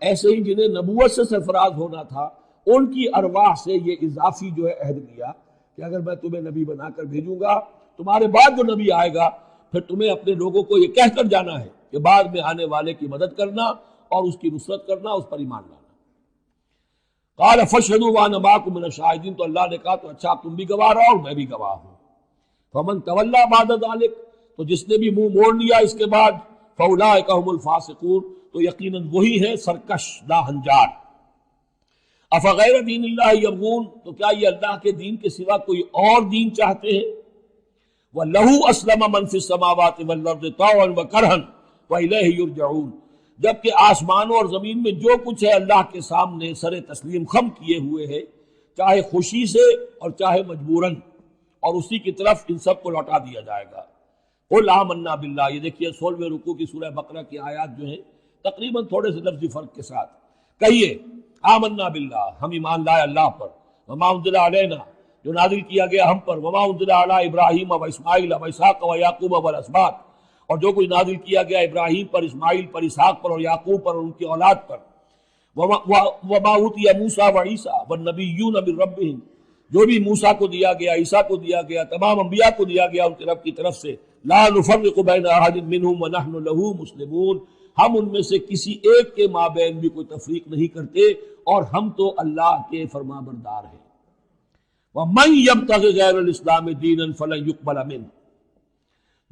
ایسے ہی جنہیں نبوت سے سرفراز ہونا تھا ان کی ارواح سے یہ اضافی جو ہے عہد لیا کہ اگر میں تمہیں نبی بنا کر بھیجوں گا، تمہارے بعد جو نبی آئے گا پھر تمہیں اپنے لوگوں کو یہ کہہ کر جانا ہے کہ بعد میں آنے والے کی مدد کرنا اور اس کی نصرت کرنا، اس پر ایمان لانا. قال فاشهدوا وانا معكم من الشاهدين، تو اللہ نے کہا تو اچھا تم بھی گواہ رہو اور میں بھی گواہ ہوں. فمن تولى بعد ذلك، تو جس نے بھی منہ موڑ لیا اس کے بعد، فاولئک هم الفاسقون، تو یقیناً وہی ہے سرکش ناہنجار. افغیر دین اللہ یبغون، تو کیا یہ اللہ کے دین کے سوا کوئی اور دین چاہتے ہیں؟ وَلَهُ أَسْلَمَ مَنْ فِي السَّمَاوَاتِ وَالْأَرْضِ طَوْعًا وَكَرْهًا وَإِلَيْهِ يُرْجَعُونَ، جبکہ آسمانوں اور زمین میں جو کچھ ہے اللہ کے سامنے سر تسلیم خم کیے ہوئے ہے، چاہے خوشی سے اور چاہے مجبوراً، اور اسی کی طرف ان سب کو لوٹا دیا جائے گا. قُلْ آمَنَّا بِاللَّهِ، یہ دیکھیے 16ویں رکوع کی سورہ بقرہ کی آیات جو ہیں تقریباً تھوڑے سے لفظی فرق کے ساتھ. کہیے آمنا باللہ، ہم ایمان لائے اللہ پر، وما انزل علینا، جو نازل کیا گیا ہم پر، وما انزل علی ابراہیم و اسماعیل و اسحاق و یعقوب والاسباط، اور جو کچھ نازل کیا گیا ابراہیم پر، اسماعیل پر، اسحاق پر اور یعقوب پر اور ان کی اولاد پر. وما اوتی موسیٰ و عیسیٰ والنبیون من ربہم، جو بھی موسیٰ کو دیا گیا، عیسیٰ کو دیا گیا، تمام انبیاء کو دیا گیا ان کے رب کی طرف سے. لا نفرق بین احد منہم ونحن لہ مسلمون، ہم ان میں سے کسی ایک کے مابین بھی کوئی تفریق نہیں کرتے اور ہم تو اللہ کے فرما بردار ہیں. وَمَن يَبْتَغِ غَيْرَ الْإِسْلَامِ دِينًا فَلَن يُقْبَلَ مِنْهُ،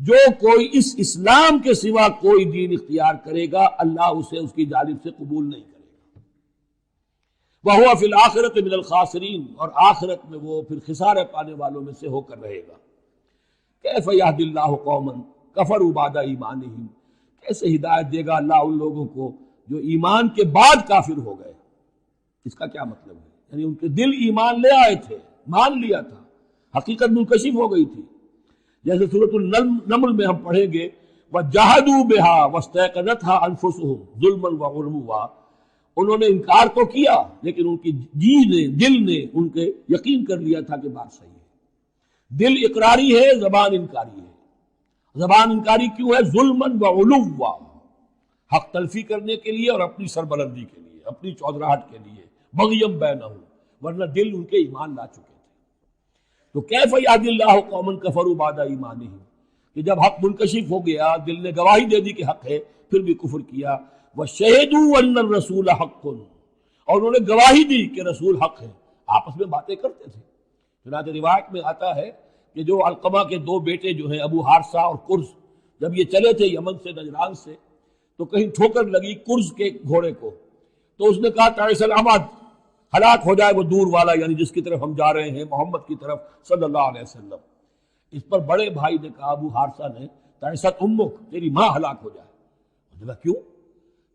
جو کوئی اس اسلام کے سوا کوئی دین اختیار کرے گا اللہ اسے اس کی جانب سے قبول نہیں کرے گا. وَهُوَ فِي الْآخِرَةِ مِنَ الْخَاسِرِينَ، اور آخرت میں وہ پھر خسارے پانے والوں میں سے ہو کر رہے گا. كَيْفَ يَهْدِي اللَّهُ قَوْمًا كَفَرُوا بَعْدَ إِيمَانِهِمْ، کیسے ہدایت دے گا اللہ ان لوگوں کو جو ایمان کے بعد کافر ہو گئے. اس کا کیا مطلب ہے؟ یعنی ان کے دل ایمان لے آئے تھے، مان لیا تھا، حقیقت منکشف ہو گئی تھی. جیسے سورۃ النمل میں ہم پڑھیں گے وَجَحَدُوا بِهَا وَاسْتَيْقَنَتْهَا أَنفُسُهُمْ ظُلْمًا وَعُلُوًّا، انہوں نے انکار تو کیا لیکن ان کی جی نے، دل نے ان کے یقین کر لیا تھا کہ بات صحیح ہے. دل اقراری ہے، زبان انکاری ہے. زبان انکاری کیوں ہے؟ ظلمًا وعلوا، حق تلفی کرنے کے لیے اور اپنی سربلندی کے لیے، اپنی چودراہٹ کے لیے، بغیم بینہم، ورنہ دل ان کے ایمان لا چکے تھے. تو کیف یہدی اللہ قوما کفروا بعد ایمانہم، کہ جب حق منکشف ہو گیا، دل نے گواہی دے دی کہ حق ہے، پھر بھی کفر کیا. وَشَهِدُوا أَنَّ الرَّسُولَ حَقٌّ، اور انہوں نے گواہی دی کہ رسول حق ہے. آپس میں باتیں کرتے تھے. چنانچہ روایت میں آتا ہے کہ جو علقمہ کے دو بیٹے جو ہیں ابو حارثہ اور کرز، جب یہ چلے تھے یمن سے، نجران سے، تو کہیں ٹھوکر لگی کرز کے گھوڑے کو، تو اس نے کہا تعیس العمد، ہلاک ہو جائے وہ دور والا، یعنی جس کی طرف ہم جا رہے ہیں، محمد کی طرف صلی اللہ علیہ وسلم. اس پر بڑے بھائی نے کہا، ابو حارثہ نے، تعیست امک، تیری ماں ہلاک ہو جائے. اس نے کہا کیوں؟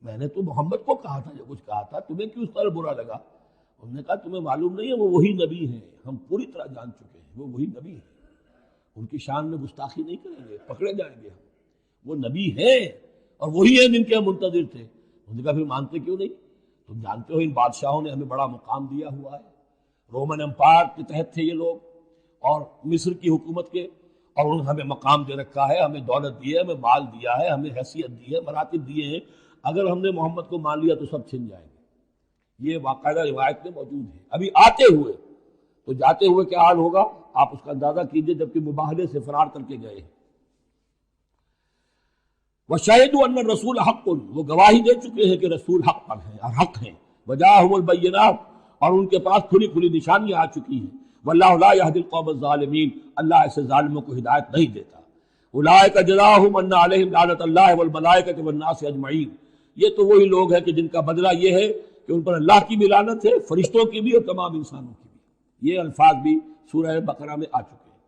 میں نے تو محمد کو کہا تھا، جو کچھ کہا تھا، تمہیں کیوں اس طرح برا لگا؟ انہوں نے کہا تمہیں معلوم نہیں ہے وہ وہی نبی ہیں، ہم پوری طرح جان چکے ہیں وہ وہی نبی ہیں، ان کی شان میں گستاخی نہیں کریں گے، پکڑے جائیں گے ہم، وہ نبی ہیں اور وہی ہیں جن کے ہم منتظر تھے. انہوں نے کہا پھر مانتے کیوں نہیں؟ تم جانتے ہو ان بادشاہوں نے ہمیں بڑا مقام دیا ہوا ہے، رومن امپائر کے تحت تھے یہ لوگ، اور مصر کی حکومت کے، اور انہوں نے ہمیں مقام دے رکھا ہے، ہمیں دولت دی ہے، ہمیں مال دیا ہے، ہمیں حیثیت دی ہے، مراتب دیے ہیں. اگر ہم نے محمد کو مان لیا تو سب چھن جائیں گے. یہ باقاعدہ روایت میں موجود ہے. ابھی آتے ہوئے تو جاتے ہوئے کیا حال ہوگا آپ اس کا اندازہ کیجئے، جبکہ مباہلے سے فرار کر کے گئے. وَشَهِدُوا أَنَّ الرَّسُولَ حَقٌّ، وہ گواہی دے چکے ہیں کہ رسول حق پر ہیں اور حق ہیں. وَجَاءَهُمُ الْبَيِّنَاتُ، اور ان کے پاس کھلی کھلی نشانیاں آ چکی ہیں. وَاللَّهُ لَا يَهْدِي الْقَوْمَ الظَّالِمِينَ، اللہ ایسے ظالموں کو ہدایت نہیں دیتا. أُولَٰئِكَ جَزَاؤُهُمْ أَنَّ عَلَيْهِمْ لَعْنَةَ اللَّهِ وَالْمَلَائِكَةِ وَالنَّاسِ أَجْمَعِينَ. یہ تو وہی لوگ ہیں کہ جن کا بدلہ یہ ہے کہ ان پر اللہ کی بھی لعنت ہے، فرشتوں کی بھی اور تمام انسانوں کی بھی. یہ الفاظ بھی سورہ بقرہ میں آ چکے ہیں.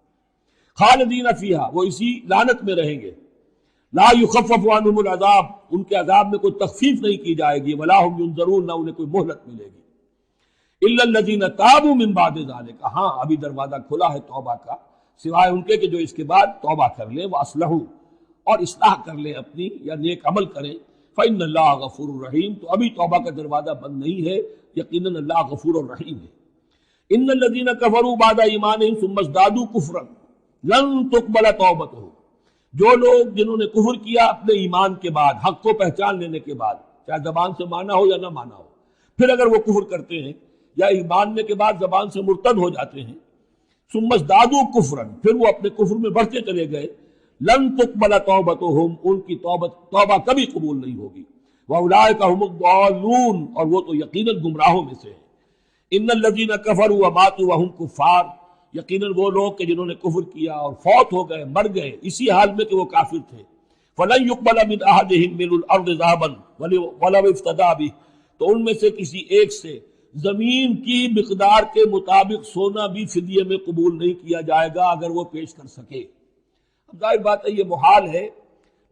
خالدین فیہا، وہ اسی لعنت میں رہیں گے. لا یخفف عنہم العذاب، ان کے عذاب میں کوئی تخفیف نہیں کی جائے گی. ولا هم ینظرون، نہ انہیں کوئی مہلت ملے گی. الا الذین تابوا من بعد ذلک، ہاں ابھی دروازہ کھلا ہے توبہ کا، سوائے ان کے کہ جو اس کے بعد توبہ کر لیں، واصلحوا، اور اصلاح کر لیں اپنی، یا نیک عمل کریں. فإن اللہ غفور الرحیم، تو ابھی توبہ کا دروازہ بند نہیں ہے، یقیناً اللہ غفور الرحیم ہے. ان الذین کفروا بعد ایمانہم ثم ازدادوا کفرا لن تقبل توبتہم، جو لوگ جنہوں نے کفر کیا اپنے ایمان کے بعد، حق کو پہچان لینے کے بعد، چاہے زبان سے مانا ہو یا نہ مانا ہو، پھر اگر وہ کفر کرتے ہیں یا ماننے کے بعد زبان سے مرتد ہو جاتے ہیں، ثم ازدادوا کفرا، پھر وہ اپنے کفر میں بڑھتے چلے گئے، لن تقبل توبتہم، ان کی توبہ کبھی قبول نہیں ہوگی. واولئک هم الضالون، اور وہ تو یقیناً گمراہوں میں سے ہیں. ان الذین کفروا وماتوا وهم کفار، یقیناً وہ لوگ کہ جنہوں نے کفر کیا اور فوت ہو گئے، مر گئے اسی حال میں کہ وہ کافر تھے. فلن يقبل من احدهم ملء الارض ذهبا ولو افتدى به، تو ان میں سے کسی ایک سے زمین کی مقدار کے مطابق سونا بھی فدیے میں قبول نہیں کیا جائے گا اگر وہ پیش کر سکے. اب ظاہر بات ہے یہ محال ہے،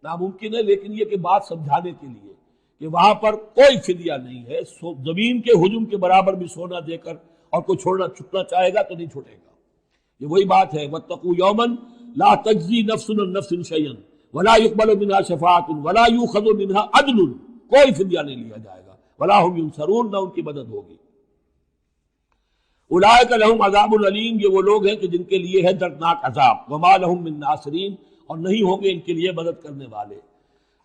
ناممکن ہے، لیکن یہ کہ بات سمجھانے کے لیے کہ وہاں پر کوئی فدیہ نہیں ہے، زمین کے حجم کے برابر بھی سونا دے کر اور کوئی چھٹنا چاہے گا تو نہیں چھوٹے گا. یہ وہی بات ہے، وَاتَّقُوا يَوْمًا لَا تَجْزِي نَفْسٌ عَن نَفْسٍ شَيْئًا وَلَا يُقْبَلُ مِنْهَا شَفَاعَةٌ وَلَا يُؤْخَذُ مِنْهَا عَدْلٌ، کوئی فدیہ نہیں لیا جائے گا. وَلَا هُمْ يُنصَرُونَ، نہ ان کی مدد ہوگی. اولئک لہم عذاب العلیم، یہ وہ لوگ ہیں کہ جن کے لیے ہے دردناک عذاب. وما لہم من ناصرین، اور نہیں ہوں گے ان کے لیے مدد کرنے والے.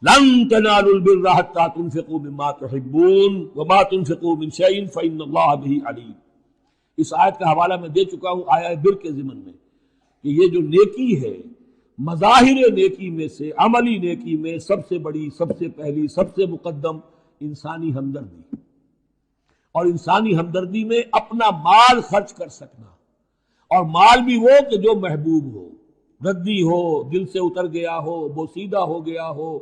لن تنالوا البر حتى تنفقوا مما تحبون وما تنفقوا من شيء فإن الله به علیم. اس آیت کا حوالہ میں دے چکا ہوں آیہ بر کے ضمن میں کہ یہ جو نیکی ہے، مظاہر نیکی میں سے، عملی نیکی میں سب سے بڑی، سب سے پہلی، سب سے مقدم انسانی ہمدردی، اور انسانی ہمدردی میں اپنا مال خرچ کر سکنا، اور مال بھی وہ کہ جو محبوب ہو، ردی ہو، دل سے اتر گیا ہو، بوسیدہ ہو گیا ہو،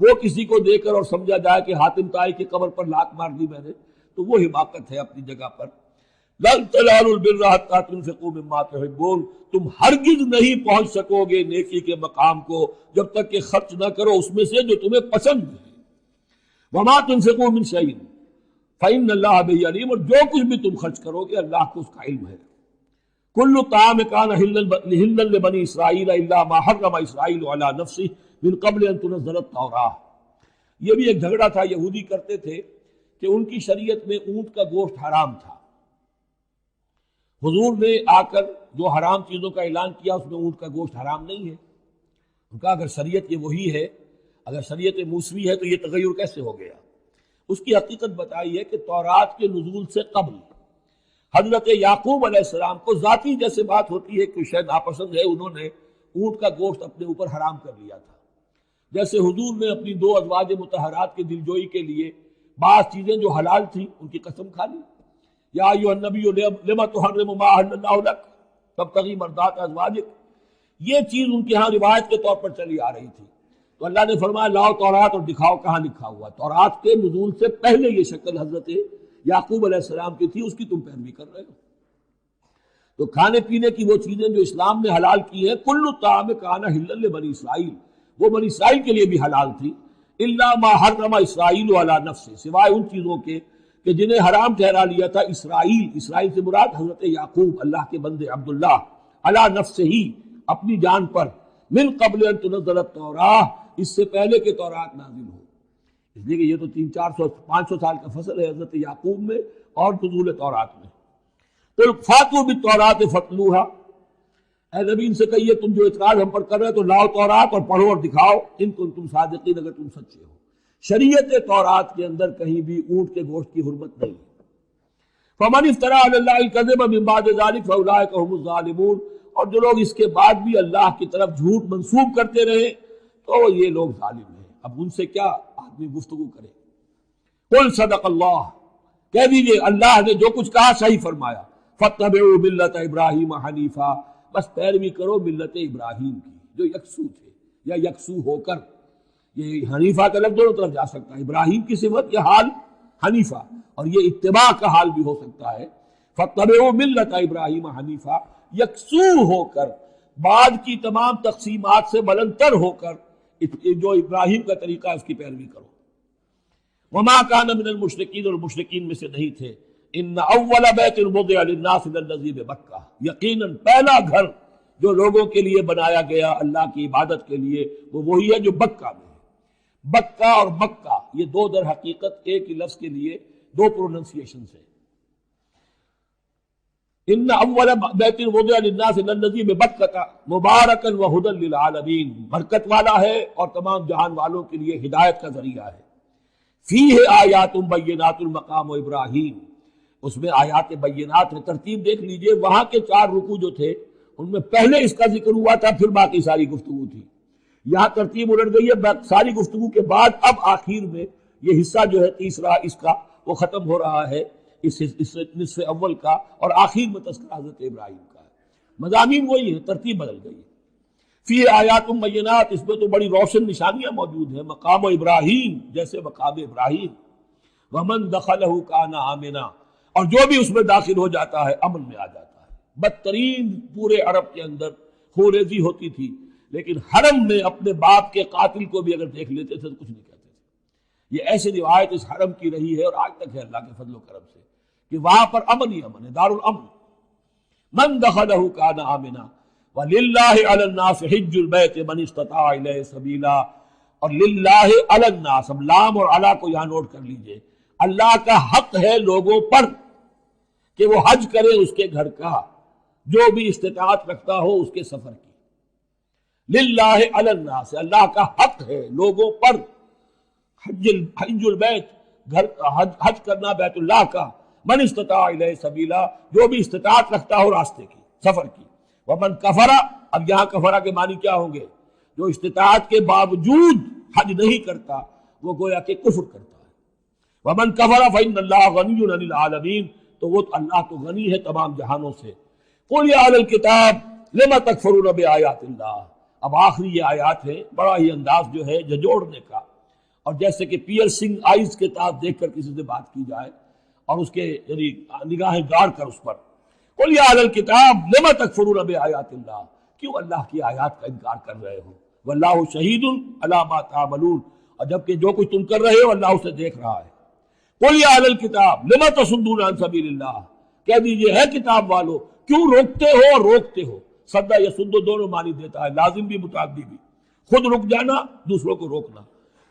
وہ کسی کو دے کر اور سمجھا جائے کہ حاتم طائی کی قبر پر لات مار دی میں نے، تو وہ حماقت ہے اپنی جگہ پر. لن تنالوا البر حتى تنفقوا مما تحبون، تم ہرگز نہیں پہنچ سکو گے نیکی کے مقام کو جب تک کہ خرچ نہ کرو اس میں سے جو تمہیں پسند ہے. وما تنفقوا من شيء، فإن اللہ بہ علیم، اور جو کچھ بھی تم خرچ کرو گے اللہ کو اس کا علم ہے۔ کل طعام کان حلا لبنی اسرائیل الا ما حرم اسرائیل علی نفسہ من قبل ان تنزل التوراۃ۔ یہ بھی ایک جھگڑا تھا، یہودی کرتے تھے کہ ان کی شریعت میں اونٹ کا گوشت حرام تھا۔ حضور نے آ کر جو حرام چیزوں کا اعلان کیا اس میں اونٹ کا گوشت حرام نہیں ہے۔ ان کا اگر شریعت یہ وہی ہے، اگر شریعت موسوی ہے تو یہ تغیر کیسے ہو گیا؟ اس کی حقیقت بتائی ہے کہ تورات کے نزول سے قبل حضرت یعقوب علیہ السلام کو ذاتی جیسے بات ہوتی ہے کہ شاید ناپسند ہے، انہوں نے اونٹ کا گوشت اپنے اوپر حرام کر لیا تھا۔ جیسے حضور نے اپنی 2 ازواج مطہرات کے دلجوئی کے لیے بعض چیزیں جو حلال تھیں ان کی قسم کھا لی، یا ایھا النبی لما تحرم ما احل اللہ لک تبتغی مرضات ازواجک، یہ چیز ان کے ہاں روایت کے طور پر چلی آ رہی تھی۔ تو اللہ نے فرمایا لاؤ تورات اور دکھاؤ کہاں لکھا ہوا۔ تورات کے نزول سے پہلے یہ شکل حضرت یعقوب علیہ السلام کی تھی، اس کی تم پیروی کر رہے ہو۔ تو کھانے پینے کی وہ چیزیں جو اسلام نے حلال کی ہیں، کل طعام کان حلا لبنی اسرائیل، وہ بنی اسرائیل کے لیے بھی حلال تھی، الا ما حرم اسرائیل علی نفسہ، سوائے ان چیزوں کے کہ جنہیں حرام ٹھہرا لیا تھا اسرائیل، اسرائیل سے مراد حضرت یعقوب اللہ کے بندے عبداللہ، علی نفسہ ہی، اپنی جان پر، من قبل ان تنزل التوراۃ، اس سے پہلے کہ تورات نازل ہو۔ اس لیے کہ یہ تو 300-400-500 سال کا فصل ہے حضرت یعقوب میں اور نزول تورات میں۔ تو فاتوا بالتوراۃ فاتلوہا، اے نبی ان سے کہیے تم جو اعتراض ہم پر کر رہے تو لاؤ تورات اور پڑھو اور دکھاؤ ان کنتم صادقین، اگر تم سچے ہو۔ شریعت تورات کے اندر کہیں بھی اونٹ کے گوشت کی حرمت نہیں۔ فمن افترى علی اللہ الکذب من بعد ذلک فاولئک هم الظالمون، اور جو لوگ اس کے بعد بھی اللہ کی طرف جھوٹ منسوب کرتے رہے تو یہ لوگ ظالم ہیں۔ اب ان سے کیا آدمی گفتگو کرے؟ قل صدق اللہ، کہہ دیجئے اللہ نے جو کچھ کہا صحیح فرمایا۔ فاتبعوا ملت ابراہیم حنیفا، بس پیروی کرو ملت ابراہیم کی جو یکسو تھے یا یکسو ہو کر۔ یہ حنیفہ کا لفظ دونوں طرف جا سکتا ہے، ابراہیم کی صفت یہ حال حنیفہ، اور یہ اتباع کا حال بھی ہو سکتا ہے۔ فاتبعوا ملت ابراہیم حنیفا، یکسو ہو کر، بعد کی تمام تقسیمات سے بلندتر ہو کر جو ابراہیم کا طریقہ ہے اس کی پیروی کرو۔ وما کان من المشرکین، اور مشرکین میں سے نہیں تھے۔ ان اول بیت وضع للناس للذی ببکہ، یقیناً پہلا گھر جو لوگوں کے لیے بنایا گیا اللہ کی عبادت کے لیے وہ وہی ہے جو بکہ میں ہے۔ بکہ اور مکہ یہ دو در حقیقت ایک ہی لفظ کے لیے دو پروننسیشن سے۔ ان اول بیت وضع للناس للذی ببکہ مبارکا وہدی للعالمین، برکت والا ہے اور تمام جہان والوں کے لیے ہدایت کا ذریعہ ہے۔ فیہ آیات بینات المقام ابراہیم، اس میں آیات بینات ہیں۔ ترتیب دیکھ لیجئے، وہاں کے 4 رکوع جو تھے ان میں پہلے اس کا ذکر ہوا تھا، پھر باقی ساری گفتگو تھی۔ یہاں ترتیب الٹ گئی ہے، ساری گفتگو کے بعد اب آخر میں یہ حصہ جو ہے تیسرا اس کا وہ ختم ہو رہا ہے، اس نصف اول کا، اور آخر میں تذکرہ حضرت ابراہیم کا ہے۔ مضامین وہی ہیں، ترتیب بدل گئی ہے۔ فی آیات بینات، اس میں تو بڑی روشن نشانیاں موجود ہیں۔ مقام ابراہیم، جیسے مقام ابراہیم، ومن دخلہ کان آمنا، اور جو بھی اس میں داخل ہو جاتا ہے امن میں آ جاتا ہے۔ بدترین پورے عرب کے اندر خوریزی ہوتی تھی، لیکن حرم میں اپنے باپ کے قاتل کو بھی اگر دیکھ لیتے تھے تو کچھ نہیں کہتے تھے۔ یہ ایسی روایت اس حرم کی رہی ہے اور آج تک ہے اللہ کے فضل و کرم سے، کہ وہاں پر امن ہی امن ہے، دار الامن۔ من دخلہ کان آمنا وَلِلَّهِ عَلَى النَّاسِ حِجُّ الْبَيْتِ مَنِ اسْتَطَاعَ إِلَيْهِ سَبِيلًا، اور للہ علی الناس، اب لام اور علی کو یہاں نوٹ کر لیجئے، اللہ کا حق ہے لوگوں پر کہ وہ حج کرے اس کے گھر کا، جو بھی استطاعت رکھتا ہو اس کے سفر کی۔ للہ علی الناس، اللہ کا حق ہے لوگوں پر، حج البیت، گھر حج کرنا بیت اللہ کا، من استطاع الیہ سبیلا، جو بھی استطاعت رکھتا ہو راستے کی، سفر کی۔ ومن کفر، اب یہاں کفرہ کے معنی کیا ہوں گے؟ جو استطاعت کے باوجود حج نہیں کرتا وہ گویا کہ کفر کرتا ہے۔ ومن کفر فإن اللہ غنی عن العالمین، تو وہ اللہ تو غنی ہے تمام جہانوں سے۔ قل یا اہل الکتاب لم تکفرون بآیات اللہ، اب آخری یہ آیات ہے، بڑا ہی انداز جو ہے جھنجھوڑنے کا، اور جیسے کہ پیئرسنگ آئیز کے ساتھ دیکھ کر کسی سے بات کی جائے اور اس کے یعنی نگاہیں گاڑ کر اس پر، قل یا اہل الکتاب لم تکفرون بآیات اللہ، کیوں اللہ کی آیات کا انکار کر رہے ہو؟ واللہ شہید علی ما تعملون، اور جبکہ جو کچھ تم کر رہے ہو اللہ اسے دیکھ رہا ہے۔ قل یا اہل الکتاب لم تصدون عن سبیل اللہ، کہہ دیجئے ہے کتاب والو کیوں روکتے ہو اور روکتے ہو. صدا یسد دونوں معنی دیتا ہے، لازم بھی متعدی بھی. خود رک جانا، دوسروں کو روکنا.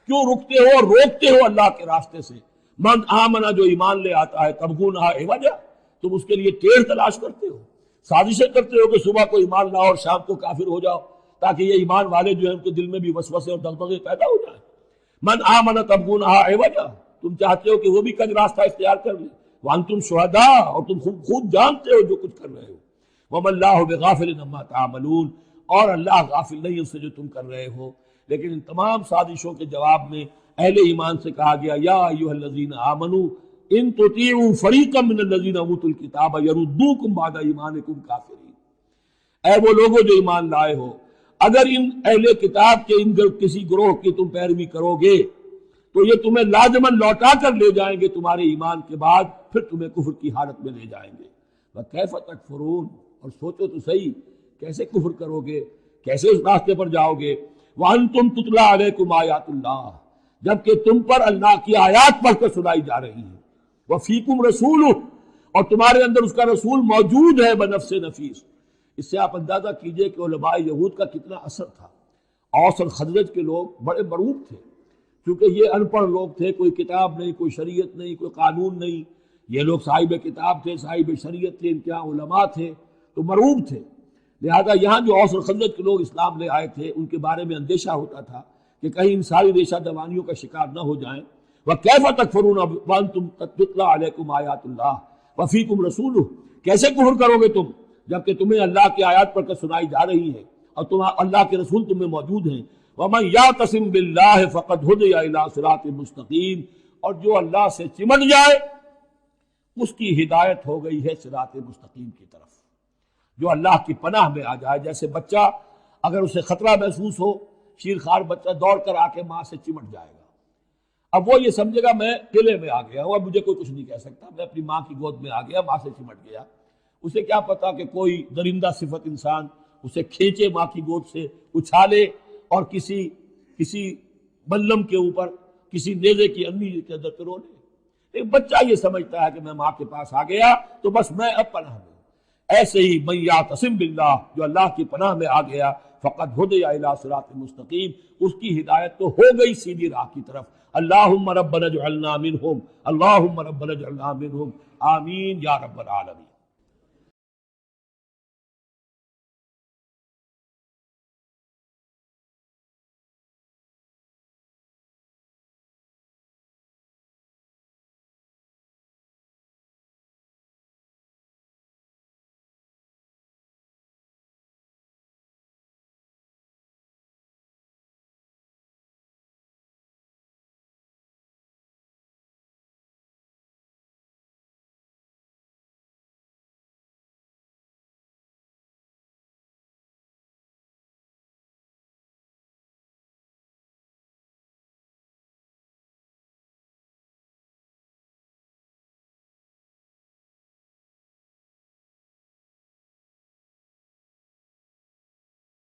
کیوں رکتے ہو اور روکتے ہو اللہ کے راستے سے؟ من آمنا، جو ایمان لے آتا ہے، تبغونہا عوجا، تم اس کے لیے ٹیڑھ تلاش کرتے ہو، سازشیں کرتے ہو کہ صبح کو ایمان لاؤ اور شام کو کافر ہو جاؤ، تاکہ یہ ایمان والے جو ہیں ان کے دل میں بھی وسوسے اور دغدغے پیدا ہو جائیں. من آمنا تبغونہا عوجا، تم چاہتے ہو کہ وہ بھی کج راستہ اختیار کر لیں. وانتم شہداء، اور تم خود جانتے ہو جو کچھ کر رہے ہو. وما اللہ بغافل عما تعملون، اور اللہ غافل نہیں اس سے جو تم کر رہے ہو. لیکن ان تمام سازشوں کے جواب میں اہل ایمان سے کہا گیا یا ایھا الذین آمنوا ان تطیعوا فریقا من الذین اوتوا الکتاب یردوکم بعد ایمانکم کافرین. اے وہ لوگوں جو ایمان لائے ہو، اگر ان اہل کتاب کے ان کسی گروہ کی تم پیروی کرو گے تو یہ تمہیں لازماً لوٹا کر لے جائیں گے تمہارے ایمان کے بعد، پھر تمہیں کفر کی حالت میں لے جائیں گے. وَکَیْفَ تَکْفُرُونَ، اور سوچو تو صحیح کیسے کفر کرو گے، کیسے اس راستے پر جاؤ گے. وَأَنْتُمْ تُتْلَىٰ عَلَيْكُمْ آیَاتُ اللَّهِ، جبکہ تم پر اللہ کی آیات پڑھ کر سنائی جا رہی ہیں. وَفِيكُمْ رَسُولُهُ، اور تمہارے اندر اس کا رسول موجود ہے بنفس نفیس. اس سے آپ اندازہ کیجئے کہ علماء یہود کا کتنا اثر تھا. اوس اور خزرج کے لوگ بڑے مرعوب تھے، کیونکہ یہ ان پڑھ لوگ تھے، کوئی کتاب نہیں، کوئی شریعت نہیں، کوئی قانون نہیں. یہ لوگ صاحب کتاب تھے، صاحب شریعت تھے، ان کے یہاں علماء تھے، تو مرعوب تھے. لہذا یہاں جو اوس اور خزرج کے لوگ اسلام لے آئے تھے ان کے بارے میں اندیشہ ہوتا تھا کہ کہیں ان ساری ریشہ دوانیوں کا شکار نہ ہو جائیں. وَكَيْفَ تَكْفُرُونَ وَأَنْتُمْ تُتْلَىٰ عَلَيْكُمْ آیَاتُ اللَّهِ وَفِيكُمْ رَسُولُهُ، کیسے کفر کرو گے تم جبکہ تمہیں اللہ کی آیات پڑھ کر سنائی جا رہی ہے اور اللہ کے رسول تم میں موجود ہیں. وَمَن يَعْتَصِم بِاللَّهِ فَقَدْ هُدِيَ إِلَىٰ صِرَاطٍ مُسْتَقِيمٍ، اور جو اللہ سے چمٹ جائے اس کی ہدایت ہو گئی ہے صراط مستقیم کی طرف. جو اللہ کی پناہ میں آ جائے، جیسے بچہ اگر اسے خطرہ محسوس ہو، شیرخوار بچہ دوڑ کر آ کے ماں سے چمٹ جائے گا. اب وہ یہ سمجھے گا میں قلعے میں آ گیا ہوں، اب مجھے کوئی کچھ نہیں کہہ سکتا، میں اپنی ماں کی گود میں آ گیا، ماں سے چمٹ گیا. اسے کیا پتا کہ کوئی درندہ صفت انسان اسے کھینچے ماں کی گود سے، اچھالے اور کسی بلم کے اوپر کسی نیزے کی انی کے اندر پرو لے. ایک بچہ یہ سمجھتا ہے کہ میں ماں کے پاس آ گیا تو بس میں اب پناہ میں ہوں. ایسے ہی من یعتصم باللہ، جو اللہ کی پناہ میں آ گیا، فقد ہدی الی صراط مستقیم، اس کی ہدایت تو ہو گئی سیدھی راہ کی طرف. اللہم ربنا اجعلنا منہم، اللہم ربنا اجعلنا منہم، آمین یا رب العالمین.